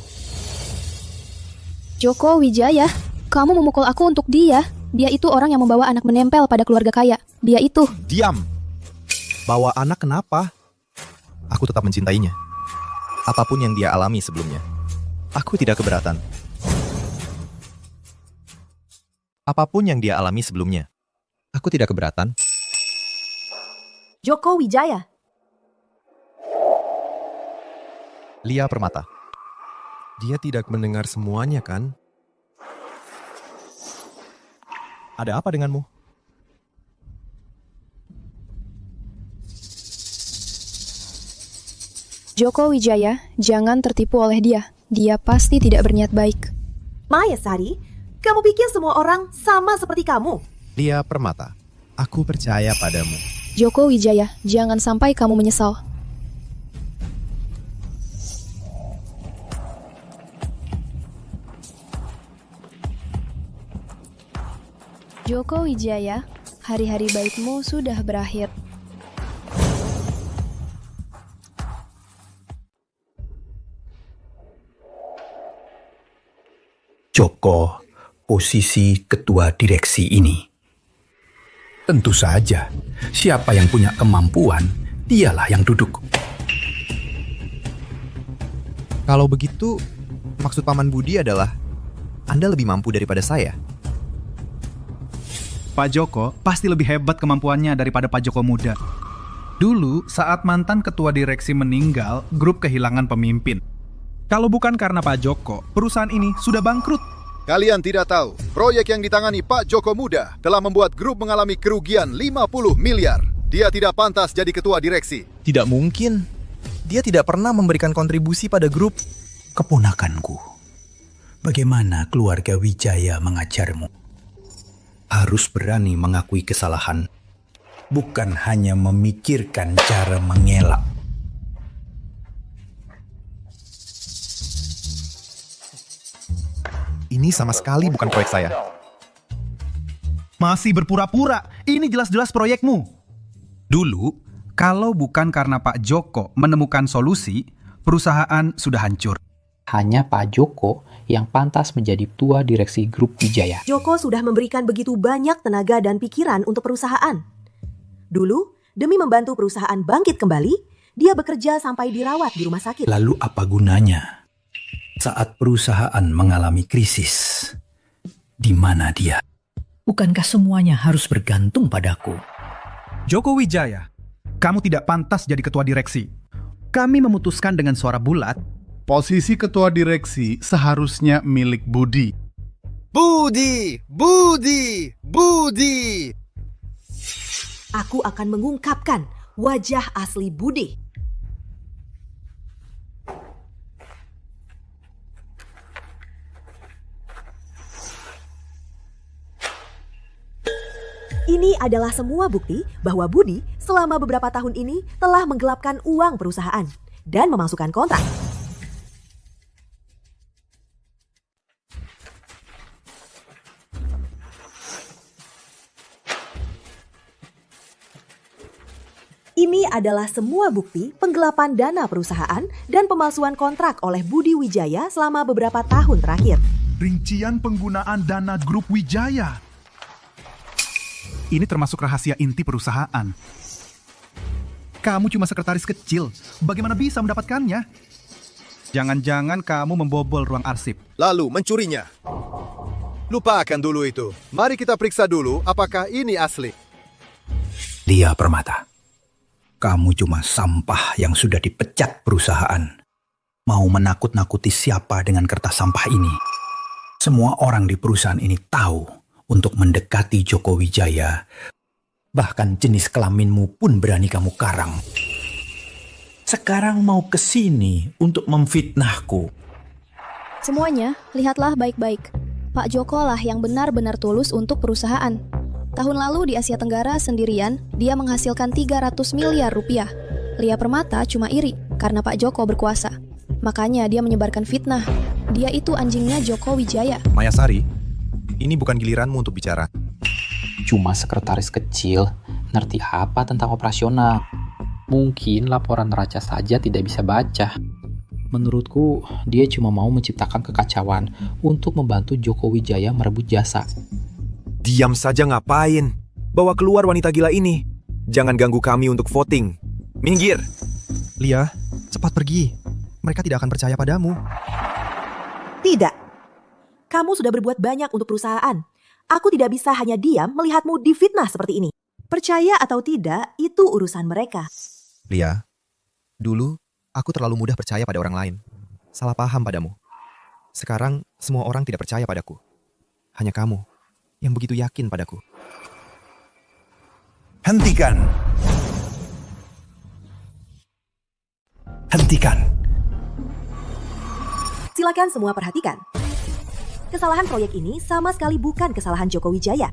Joko Wijaya, kamu memukul aku untuk dia. Dia itu orang yang membawa anak menempel pada keluarga kaya. Dia itu. Diam! Bawa anak kenapa? Aku tetap mencintainya. Apapun yang dia alami sebelumnya, aku tidak keberatan. Apapun yang dia alami sebelumnya, aku tidak keberatan. Joko Wijaya. Lia Permata. Dia tidak mendengar semuanya, kan? Ada apa denganmu? Joko Wijaya, jangan tertipu oleh dia. Dia pasti tidak berniat baik. Mayasari, kamu pikir semua orang sama seperti kamu? Lia Permata, aku percaya padamu. Joko Wijaya, jangan sampai kamu menyesal. Joko Wijaya, hari-hari baikmu sudah berakhir. Joko, posisi ketua direksi ini. Tentu saja, siapa yang punya kemampuan, dialah yang duduk. Kalau begitu, maksud Paman Budi adalah Anda lebih mampu daripada saya. Pak Joko pasti lebih hebat kemampuannya daripada Pak Joko muda. Dulu, saat mantan ketua direksi meninggal, grup kehilangan pemimpin. Kalau bukan karena Pak Joko, perusahaan ini sudah bangkrut. Kalian tidak tahu, proyek yang ditangani Pak Joko Muda telah membuat grup mengalami kerugian 50 miliar. Dia tidak pantas jadi ketua direksi. Tidak mungkin. Dia tidak pernah memberikan kontribusi pada grup. Keponakanku, bagaimana keluarga Wijaya mengajarmu? Harus berani mengakui kesalahan, bukan hanya memikirkan cara mengelak. Ini sama sekali bukan proyek saya. Masih berpura-pura, ini jelas-jelas proyekmu. Dulu, kalau bukan karena Pak Joko menemukan solusi, perusahaan sudah hancur. Hanya Pak Joko yang pantas menjadi ketua direksi grup Wijaya. Joko sudah memberikan begitu banyak tenaga dan pikiran untuk perusahaan. Dulu, demi membantu perusahaan bangkit kembali, dia bekerja sampai dirawat di rumah sakit. Lalu apa gunanya saat perusahaan mengalami krisis? Di mana dia? Bukankah semuanya harus bergantung padaku? Joko Wijaya, kamu tidak pantas jadi ketua direksi. Kami memutuskan dengan suara bulat, posisi ketua direksi seharusnya milik Budi. Budi! Budi! Budi! Aku akan mengungkapkan wajah asli Budi. Ini adalah semua bukti bahwa Budi selama beberapa tahun ini telah menggelapkan uang perusahaan dan memasukkan kontrak. Ini adalah semua bukti penggelapan dana perusahaan dan pemalsuan kontrak oleh Budi Wijaya selama beberapa tahun terakhir. rincian penggunaan dana grup Wijaya. Ini termasuk rahasia inti perusahaan. Kamu cuma sekretaris kecil, bagaimana bisa mendapatkannya? Jangan-jangan kamu membobol ruang arsip. Lalu mencurinya. Lupakan dulu itu. Mari kita periksa dulu apakah ini asli. Lia Permata, kamu cuma sampah yang sudah dipecat perusahaan. Mau menakut-nakuti siapa dengan kertas sampah ini? Semua orang di perusahaan ini tahu untuk mendekati Joko Wijaya. Bahkan jenis kelaminmu pun berani kamu karang. Sekarang mau ke sini untuk memfitnahku. Semuanya, lihatlah baik-baik. Pak Joko lah yang benar-benar tulus untuk perusahaan. Tahun lalu di Asia Tenggara sendirian, dia menghasilkan 300 miliar rupiah. Lia Permata cuma iri karena Pak Joko berkuasa. Makanya dia menyebarkan fitnah. Dia itu anjingnya Joko Wijaya. Mayasari, ini bukan giliranmu untuk bicara. Cuma sekretaris kecil, ngerti apa tentang operasional? Mungkin laporan neraca saja tidak bisa baca. Menurutku, dia cuma mau menciptakan kekacauan untuk membantu Joko Wijaya merebut jasa. Diam saja ngapain? Bawa keluar wanita gila ini. Jangan ganggu kami untuk voting. Minggir! Lia, cepat pergi. Mereka tidak akan percaya padamu. Tidak. Kamu sudah berbuat banyak untuk perusahaan. Aku tidak bisa hanya diam melihatmu difitnah seperti ini. Percaya atau tidak, itu urusan mereka. Lia, dulu aku terlalu mudah percaya pada orang lain. Salah paham padamu. Sekarang semua orang tidak percaya padaku. Hanya kamu yang begitu yakin padaku. Hentikan. Hentikan. Silakan semua perhatikan. Kesalahan proyek ini sama sekali bukan kesalahan Joko Wijaya.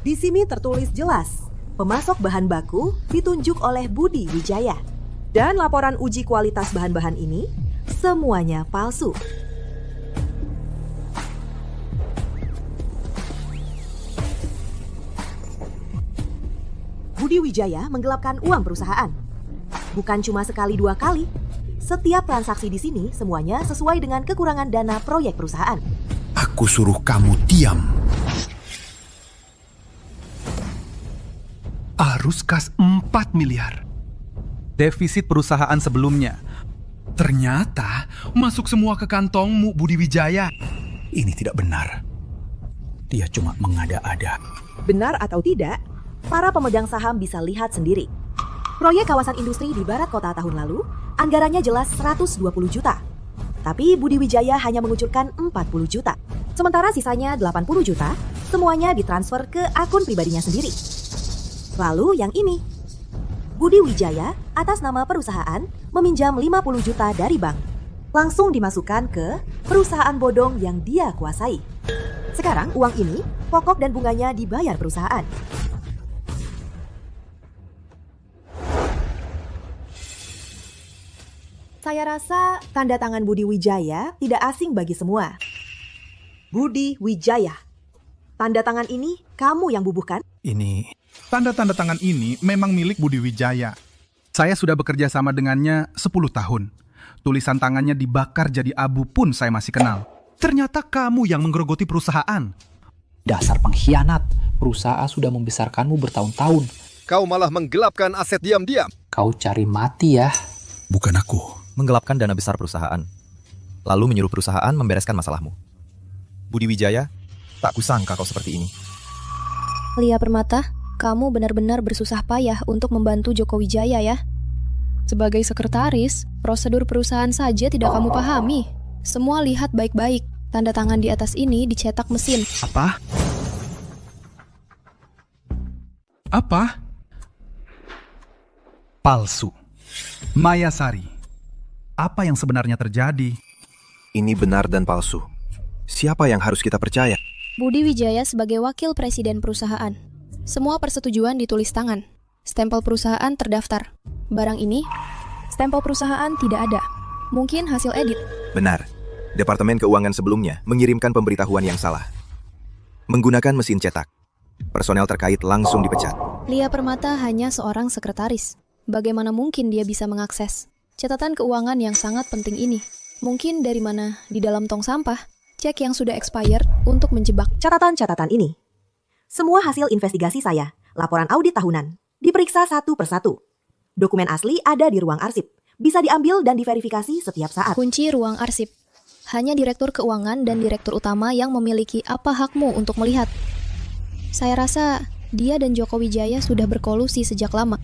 Di sini tertulis jelas, pemasok bahan baku ditunjuk oleh Budi Wijaya. Dan laporan uji kualitas bahan-bahan ini semuanya palsu. Budi Wijaya menggelapkan uang perusahaan. Bukan cuma sekali dua kali. Setiap transaksi di sini semuanya sesuai dengan kekurangan dana proyek perusahaan. Aku suruh kamu diam. Arus kas 4 miliar. Defisit perusahaan sebelumnya. Ternyata masuk semua ke kantongmu, Budi Wijaya. Ini tidak benar. Dia cuma mengada-ada. Benar atau tidak, para pemegang saham bisa lihat sendiri. Proyek kawasan industri di barat kota tahun lalu, anggarannya jelas 120 juta. Tapi Budi Wijaya hanya mengucurkan 40 juta. Sementara sisanya 80 juta, semuanya ditransfer ke akun pribadinya sendiri. Lalu yang ini, Budi Wijaya atas nama perusahaan meminjam 50 juta dari bank. Langsung dimasukkan ke perusahaan bodong yang dia kuasai. Sekarang uang ini, pokok dan bunganya dibayar perusahaan. Saya rasa tanda tangan Budi Wijaya tidak asing bagi semua. Budi Wijaya. Tanda tangan ini kamu yang bubuhkan? Ini... Tanda-tanda tangan ini memang milik Budi Wijaya. Saya sudah bekerja sama dengannya 10 tahun. Tulisan tangannya dibakar jadi abu pun saya masih kenal. Ternyata kamu yang menggerogoti perusahaan. Dasar pengkhianat. Perusahaan sudah membesarkanmu bertahun-tahun. Kau malah menggelapkan aset diam-diam. Kau cari mati ya. Bukan aku. Menggelapkan dana besar perusahaan. Lalu menyuruh perusahaan membereskan masalahmu. Budi Wijaya, tak kusangka kau seperti ini. Lia Permata, kamu benar-benar bersusah payah untuk membantu Joko Wijaya ya. Sebagai sekretaris, prosedur perusahaan saja tidak kamu pahami. Semua lihat baik-baik. Tanda tangan di atas ini dicetak mesin. Apa? Apa? Palsu. Mayasari. Apa yang sebenarnya terjadi? Ini benar dan palsu. Siapa yang harus kita percaya? Budi Wijaya sebagai wakil presiden perusahaan. Semua persetujuan ditulis tangan. Stempel perusahaan terdaftar. Barang ini, stempel perusahaan tidak ada. Mungkin hasil edit. Benar. Departemen Keuangan sebelumnya mengirimkan pemberitahuan yang salah. Menggunakan mesin cetak. Personel terkait langsung dipecat. Lia Permata hanya seorang sekretaris. Bagaimana mungkin dia bisa mengakses catatan keuangan yang sangat penting ini? Mungkin dari mana? Di dalam tong sampah. Cek yang sudah expired untuk menjebak catatan-catatan ini. Semua hasil investigasi saya, laporan audit tahunan, diperiksa satu persatu. Dokumen asli ada di ruang arsip, bisa diambil dan diverifikasi setiap saat. Kunci ruang arsip. Hanya direktur keuangan dan direktur utama yang memiliki apa hakmu untuk melihat. Saya rasa dia dan Joko Wijaya sudah berkolusi sejak lama.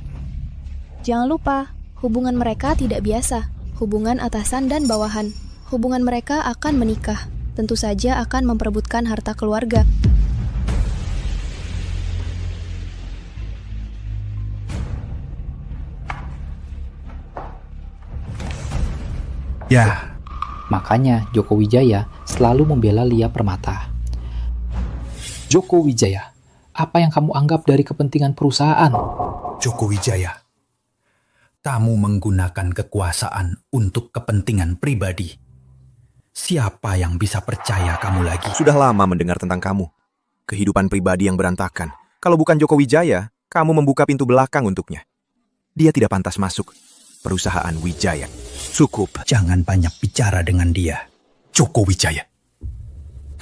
Jangan lupa, hubungan mereka tidak biasa. Hubungan atasan dan bawahan. Hubungan mereka akan menikah. Tentu saja akan memperebutkan harta keluarga. Ya. Makanya Joko Wijaya selalu membela Lia Permata. Joko Wijaya, apa yang kamu anggap dari kepentingan perusahaan? Joko Wijaya, kamu menggunakan kekuasaan untuk kepentingan pribadi. Siapa yang bisa percaya kamu lagi? Sudah lama mendengar tentang kamu. Kehidupan pribadi yang berantakan. Kalau bukan Joko Wijaya, kamu membuka pintu belakang untuknya. Dia tidak pantas masuk perusahaan Wijaya. Cukup, jangan banyak bicara dengan dia. Joko Wijaya,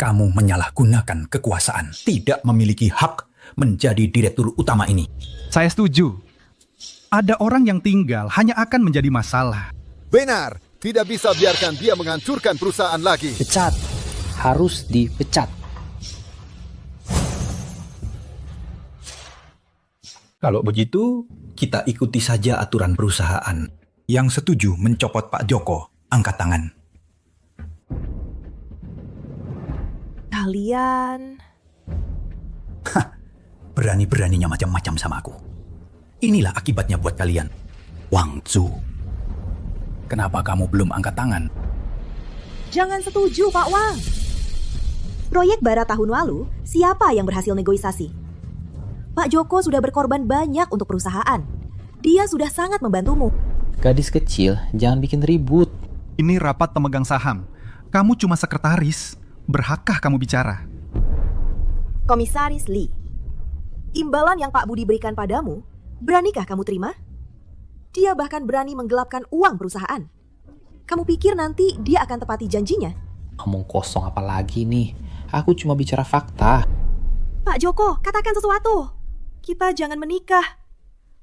Kamu menyalahgunakan kekuasaan, tidak memiliki hak menjadi direktur utama ini. Saya setuju. Ada orang yang tinggal hanya akan menjadi masalah. Benar, tidak bisa biarkan dia menghancurkan perusahaan lagi. Pecat. Harus dipecat. Kalau begitu, kita ikuti saja aturan perusahaan. Yang setuju mencopot Pak Joko, angkat tangan. Kalian... Berani-beraninya macam-macam sama aku. Inilah akibatnya buat kalian. Wang Zhu. Kenapa kamu belum angkat tangan? Jangan setuju, Pak Wang. Proyek Bara tahun lalu, siapa yang berhasil negosiasi? Pak Joko sudah berkorban banyak untuk perusahaan. Dia sudah sangat membantumu. Gadis kecil, jangan bikin ribut. Ini rapat pemegang saham. Kamu cuma sekretaris. Berhakkah kamu bicara? Komisaris Lee, imbalan yang Pak Budi berikan padamu, beranikah kamu terima? Dia bahkan berani menggelapkan uang perusahaan. Kamu pikir nanti dia akan tepati janjinya? Ngomong kosong apa lagi nih? Aku cuma bicara fakta. Pak Joko, katakan sesuatu. Kita jangan menikah.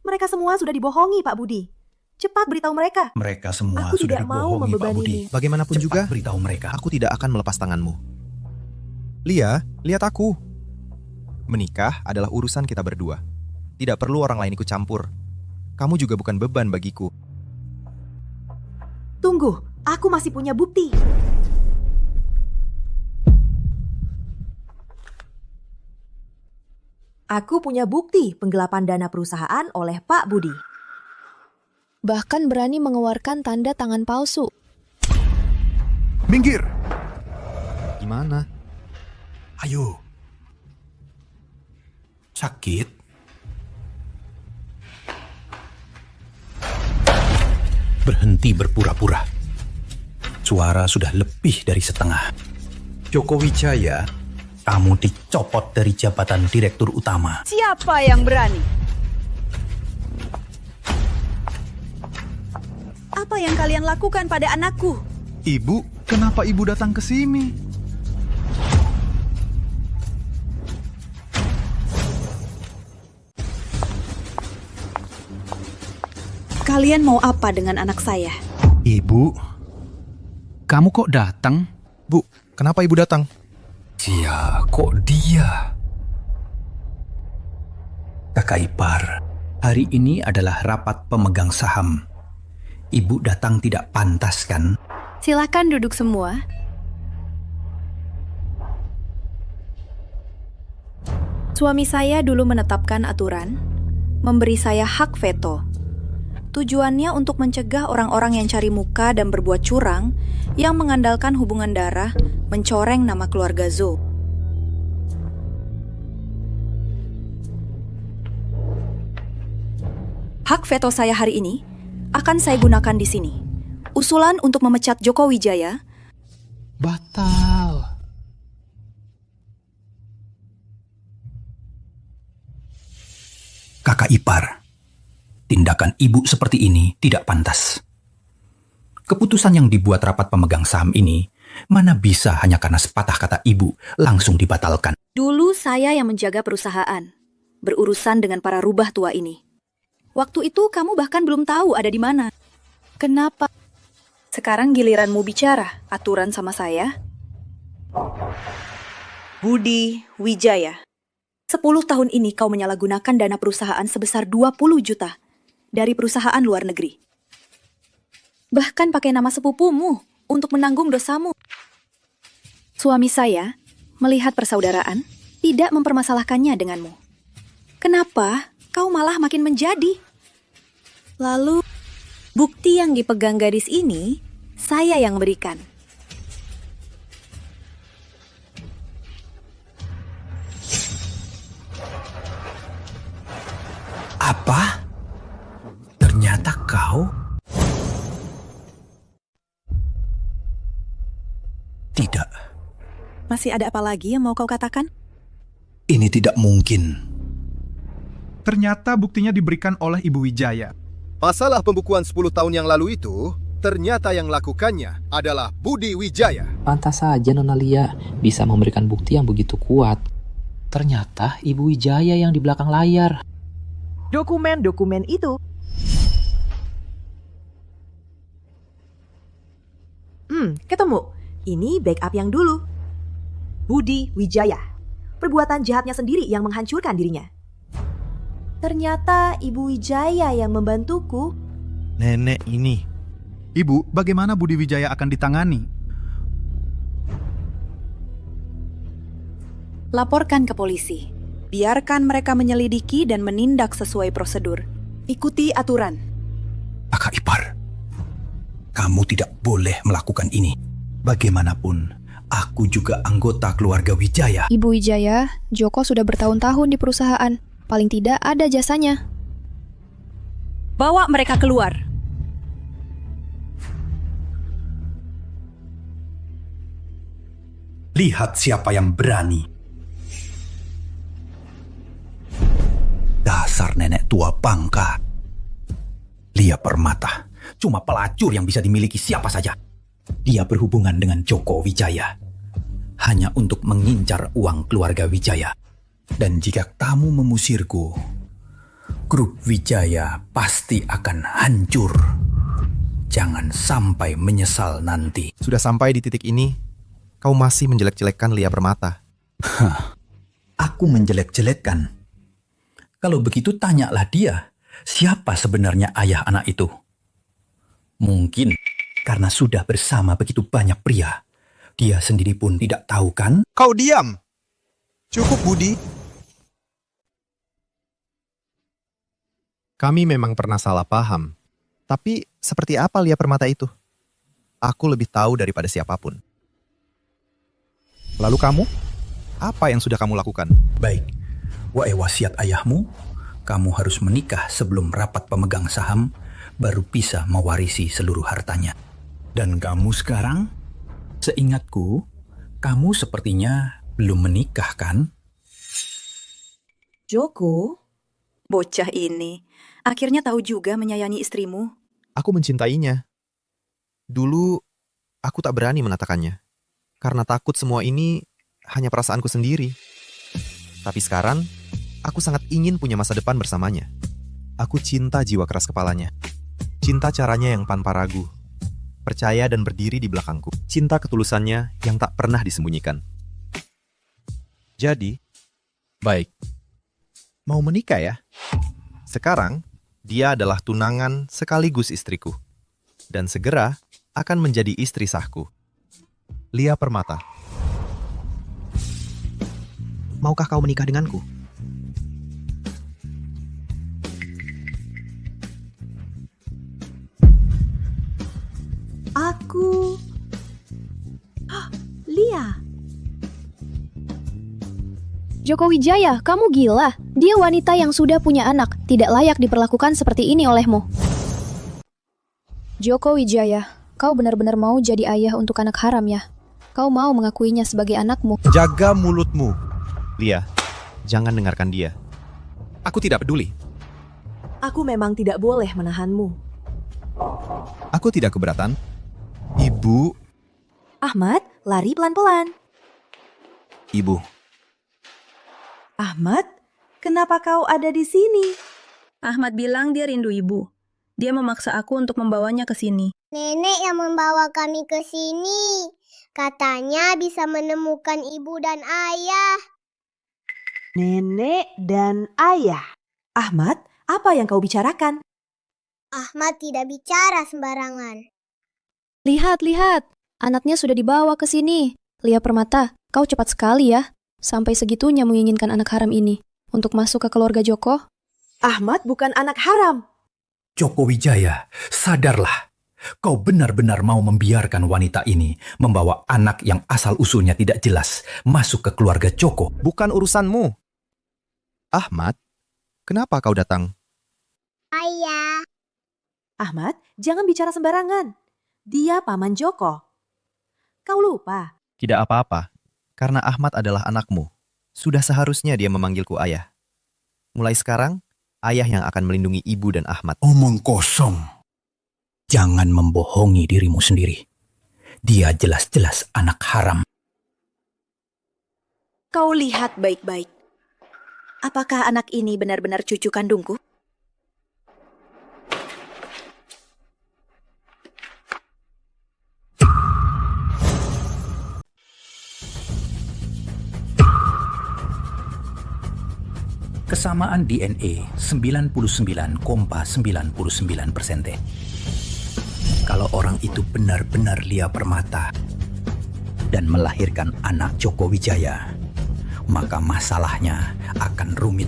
Mereka semua sudah dibohongi, Pak Budi. Cepat beritahu mereka. Mereka semua aku sudah tidak mau dibohongi, Pak membebani Budi. ini. Bagaimanapun Cepat juga, beritahu mereka. aku tidak akan melepas tanganmu. Lia, lihat aku. Menikah adalah urusan kita berdua. Tidak perlu orang lain ikut campur. Kamu juga bukan beban bagiku. Tunggu, aku masih punya bukti. Aku punya bukti penggelapan dana perusahaan oleh Pak Budi. Bahkan berani mengeluarkan tanda tangan palsu. Minggir! Gimana? Ayo. Sakit? Berhenti berpura-pura. Suara sudah lebih dari setengah. Joko Wijaya, kamu dicopot dari jabatan direktur utama. Siapa yang berani? Apa yang kalian lakukan pada anakku? Ibu, kenapa ibu datang ke sini? Kalian mau apa dengan anak saya? Ibu, kamu kok datang? Bu, kenapa ibu datang? Ya, kok dia? Kakak ipar, hari ini adalah rapat pemegang saham. Ibu datang tidak pantas, kan? Silakan duduk semua. Suami saya dulu menetapkan aturan, memberi saya hak veto. Tujuannya untuk mencegah orang-orang yang cari muka dan berbuat curang, yang mengandalkan hubungan darah, mencoreng nama keluarga Zhou. Hak veto saya hari ini akan saya gunakan di sini. Usulan untuk memecat Joko Wijaya batal. Kakak ipar, tindakan ibu seperti ini tidak pantas. Keputusan yang dibuat rapat pemegang saham ini, mana bisa hanya karena sepatah kata ibu langsung dibatalkan. Dulu saya yang menjaga perusahaan, berurusan dengan para rubah tua ini. Waktu itu kamu bahkan belum tahu ada di mana. Kenapa? Sekarang giliranmu bicara aturan sama saya. Budi Wijaya. 10 tahun ini kau menyalahgunakan dana perusahaan sebesar 20 juta dari perusahaan luar negeri. Bahkan pakai nama sepupumu untuk menanggung dosamu. Suami saya melihat persaudaraan tidak mempermasalahkannya denganmu. Kenapa kau malah makin menjadi? Lalu, bukti yang dipegang gadis ini, saya yang berikan. Apa? Ternyata kau? Tidak. Masih ada apa lagi yang mau kau katakan? Ini tidak mungkin. Ternyata buktinya diberikan oleh Ibu Wijaya. Masalah pembukuan 10 tahun yang lalu itu Ternyata yang lakukannya adalah Budi Wijaya. Pantas saja Nona Lia bisa memberikan bukti yang begitu kuat. Ternyata Ibu Wijaya yang di belakang layar. Dokumen-dokumen itu. Ketemu. Ini backup yang dulu. Budi Wijaya. Perbuatan jahatnya sendiri yang menghancurkan dirinya. Ternyata Ibu Wijaya yang membantuku. Nenek ini. Ibu, bagaimana Budi Wijaya akan ditangani? Laporkan ke polisi. Biarkan mereka menyelidiki dan menindak sesuai prosedur. Ikuti aturan. Kakak ipar, kamu tidak boleh melakukan ini. Bagaimanapun, aku juga anggota keluarga Wijaya. Ibu Wijaya, Joko sudah bertahun-tahun di perusahaan. Paling tidak ada jasanya. Bawa mereka keluar. Lihat siapa yang berani. Dasar nenek tua bangka. Lia Permata, cuma pelacur yang bisa dimiliki siapa saja. Dia berhubungan dengan Joko Wijaya hanya untuk mengincar uang keluarga Wijaya. Dan jika kamu memusirku, grup Wijaya pasti akan hancur. Jangan sampai menyesal nanti. Sudah sampai di titik ini, kau masih menjelek-jelekkan Lia Permata. Aku menjelek-jelekkan. Kalau begitu tanyalah dia, siapa sebenarnya ayah anak itu? Mungkin karena sudah bersama begitu banyak pria, dia sendiri pun tidak tahu kan? Kau diam. Cukup, Budi. Kami memang pernah salah paham. Tapi seperti apa Lia Permata itu? Aku lebih tahu daripada siapapun. Lalu kamu? Apa yang sudah kamu lakukan? Baik, wasiat ayahmu, kamu harus menikah sebelum rapat pemegang saham, baru bisa mewarisi seluruh hartanya. Dan kamu sekarang, seingatku, kamu sepertinya belum menikah kan? Joko, bocah ini akhirnya tahu juga menyayangi istrimu. Aku mencintainya. Dulu, aku tak berani menatakannya. Karena takut semua ini hanya perasaanku sendiri. Tapi sekarang, aku sangat ingin punya masa depan bersamanya. Aku cinta jiwa keras kepalanya. Cinta caranya yang tanpa ragu. Percaya dan berdiri di belakangku. Cinta ketulusannya yang tak pernah disembunyikan. Jadi, baik. Mau menikah ya? Sekarang, dia adalah tunangan sekaligus istriku. Dan segera akan menjadi istri sahku. Lia Permata. Maukah kau menikah denganku? Aku... Lia. Joko Wijaya, kamu gila. Dia wanita yang sudah punya anak, tidak layak diperlakukan seperti ini olehmu. Joko Wijaya, kau benar-benar mau jadi ayah untuk anak haram ya? Kau mau mengakuinya sebagai anakmu? Jaga mulutmu. Lia, jangan dengarkan dia. Aku tidak peduli. Aku memang tidak boleh menahanmu. Aku tidak keberatan. Ibu. Ahmad, lari pelan-pelan. Ibu. Ahmad, kenapa kau ada di sini? Ahmad bilang dia rindu ibu. Dia memaksa aku untuk membawanya ke sini. Nenek yang membawa kami ke sini. Katanya bisa menemukan ibu dan ayah. Nenek dan ayah. Ahmad, apa yang kau bicarakan? Ahmad tidak bicara sembarangan. Lihat, lihat. Anaknya sudah dibawa ke sini. Lia Permata, kau cepat sekali ya. Sampai segitunya menginginkan anak haram ini untuk masuk ke keluarga Joko. Ahmad bukan anak haram. Joko Wijaya, sadarlah. Kau benar-benar mau membiarkan wanita ini membawa anak yang asal-usulnya tidak jelas masuk ke keluarga Joko. Bukan urusanmu. Ahmad, kenapa kau datang? Ayah. Ahmad, jangan bicara sembarangan. Dia paman Joko. Kau lupa. Tidak apa-apa, karena Ahmad adalah anakmu. Sudah seharusnya dia memanggilku ayah. Mulai sekarang, ayah yang akan melindungi ibu dan Ahmad. Omong kosong. Jangan membohongi dirimu sendiri. Dia jelas-jelas anak haram. Kau lihat baik-baik. Apakah anak ini benar-benar cucu kandungku? Kesamaan DNA 99,99%. Kalau orang itu benar-benar Lia Permata dan melahirkan anak Joko Wijaya, maka masalahnya akan rumit.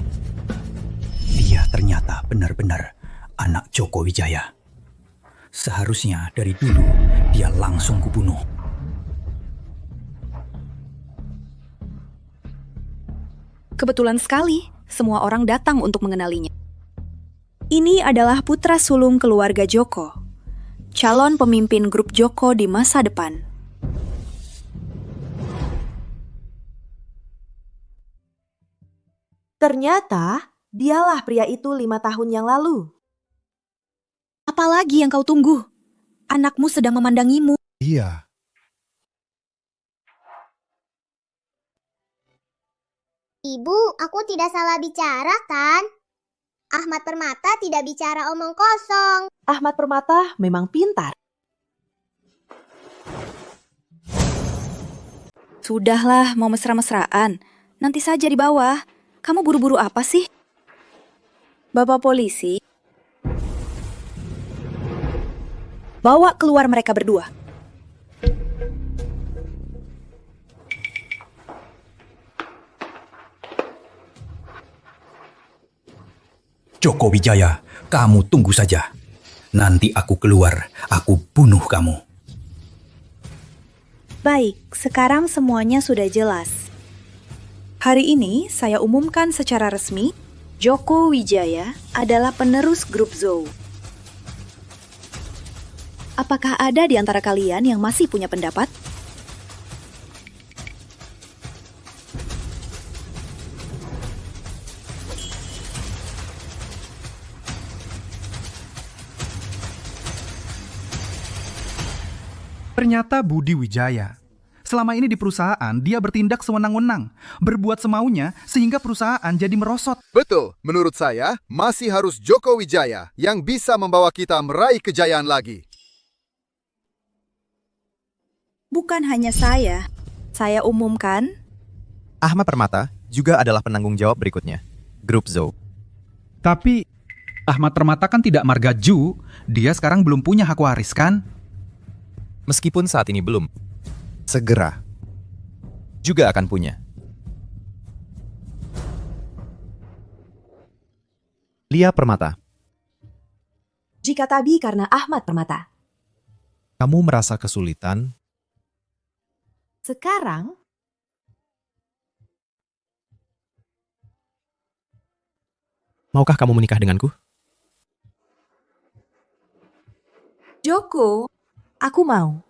Dia ternyata benar-benar anak Joko Wijaya. Seharusnya dari dulu dia langsung kubunuh. Kebetulan sekali, semua orang datang untuk mengenalinya. Ini adalah putra sulung keluarga Joko, calon pemimpin grup Joko di masa depan. Ternyata, dialah pria itu 5 tahun yang lalu. Apalagi yang kau tunggu? Anakmu sedang memandangimu. Iya. Ibu, aku tidak salah bicara kan? Ahmad Permata tidak bicara omong kosong. Ahmad Permata memang pintar. Sudahlah, mau mesra-mesraan. Nanti saja di bawah. Kamu buru-buru apa sih? Bapak polisi, bawa keluar mereka berdua. Joko Wijaya, kamu tunggu saja. Nanti aku keluar, aku bunuh kamu. Baik, sekarang semuanya sudah jelas. Hari ini saya umumkan secara resmi, Joko Wijaya adalah penerus grup Zou. Apakah ada di antara kalian yang masih punya pendapat? Ternyata Budi Wijaya. Selama ini di perusahaan, dia bertindak sewenang-wenang, berbuat semaunya sehingga perusahaan jadi merosot. Betul, menurut saya masih harus Joko Wijaya yang bisa membawa kita meraih kejayaan lagi. Bukan hanya saya umumkan. Ahmad Permata juga adalah penanggung jawab berikutnya, grup Zou. Tapi Ahmad Permata kan tidak marga Ju, dia sekarang belum punya hak waris kan? Meskipun saat ini belum, segera juga akan punya. Lia Permata. Jika tadi karena Ahmad Permata, Kamu merasa kesulitan? sekarang Maukah kamu menikah denganku? Joko, aku mau.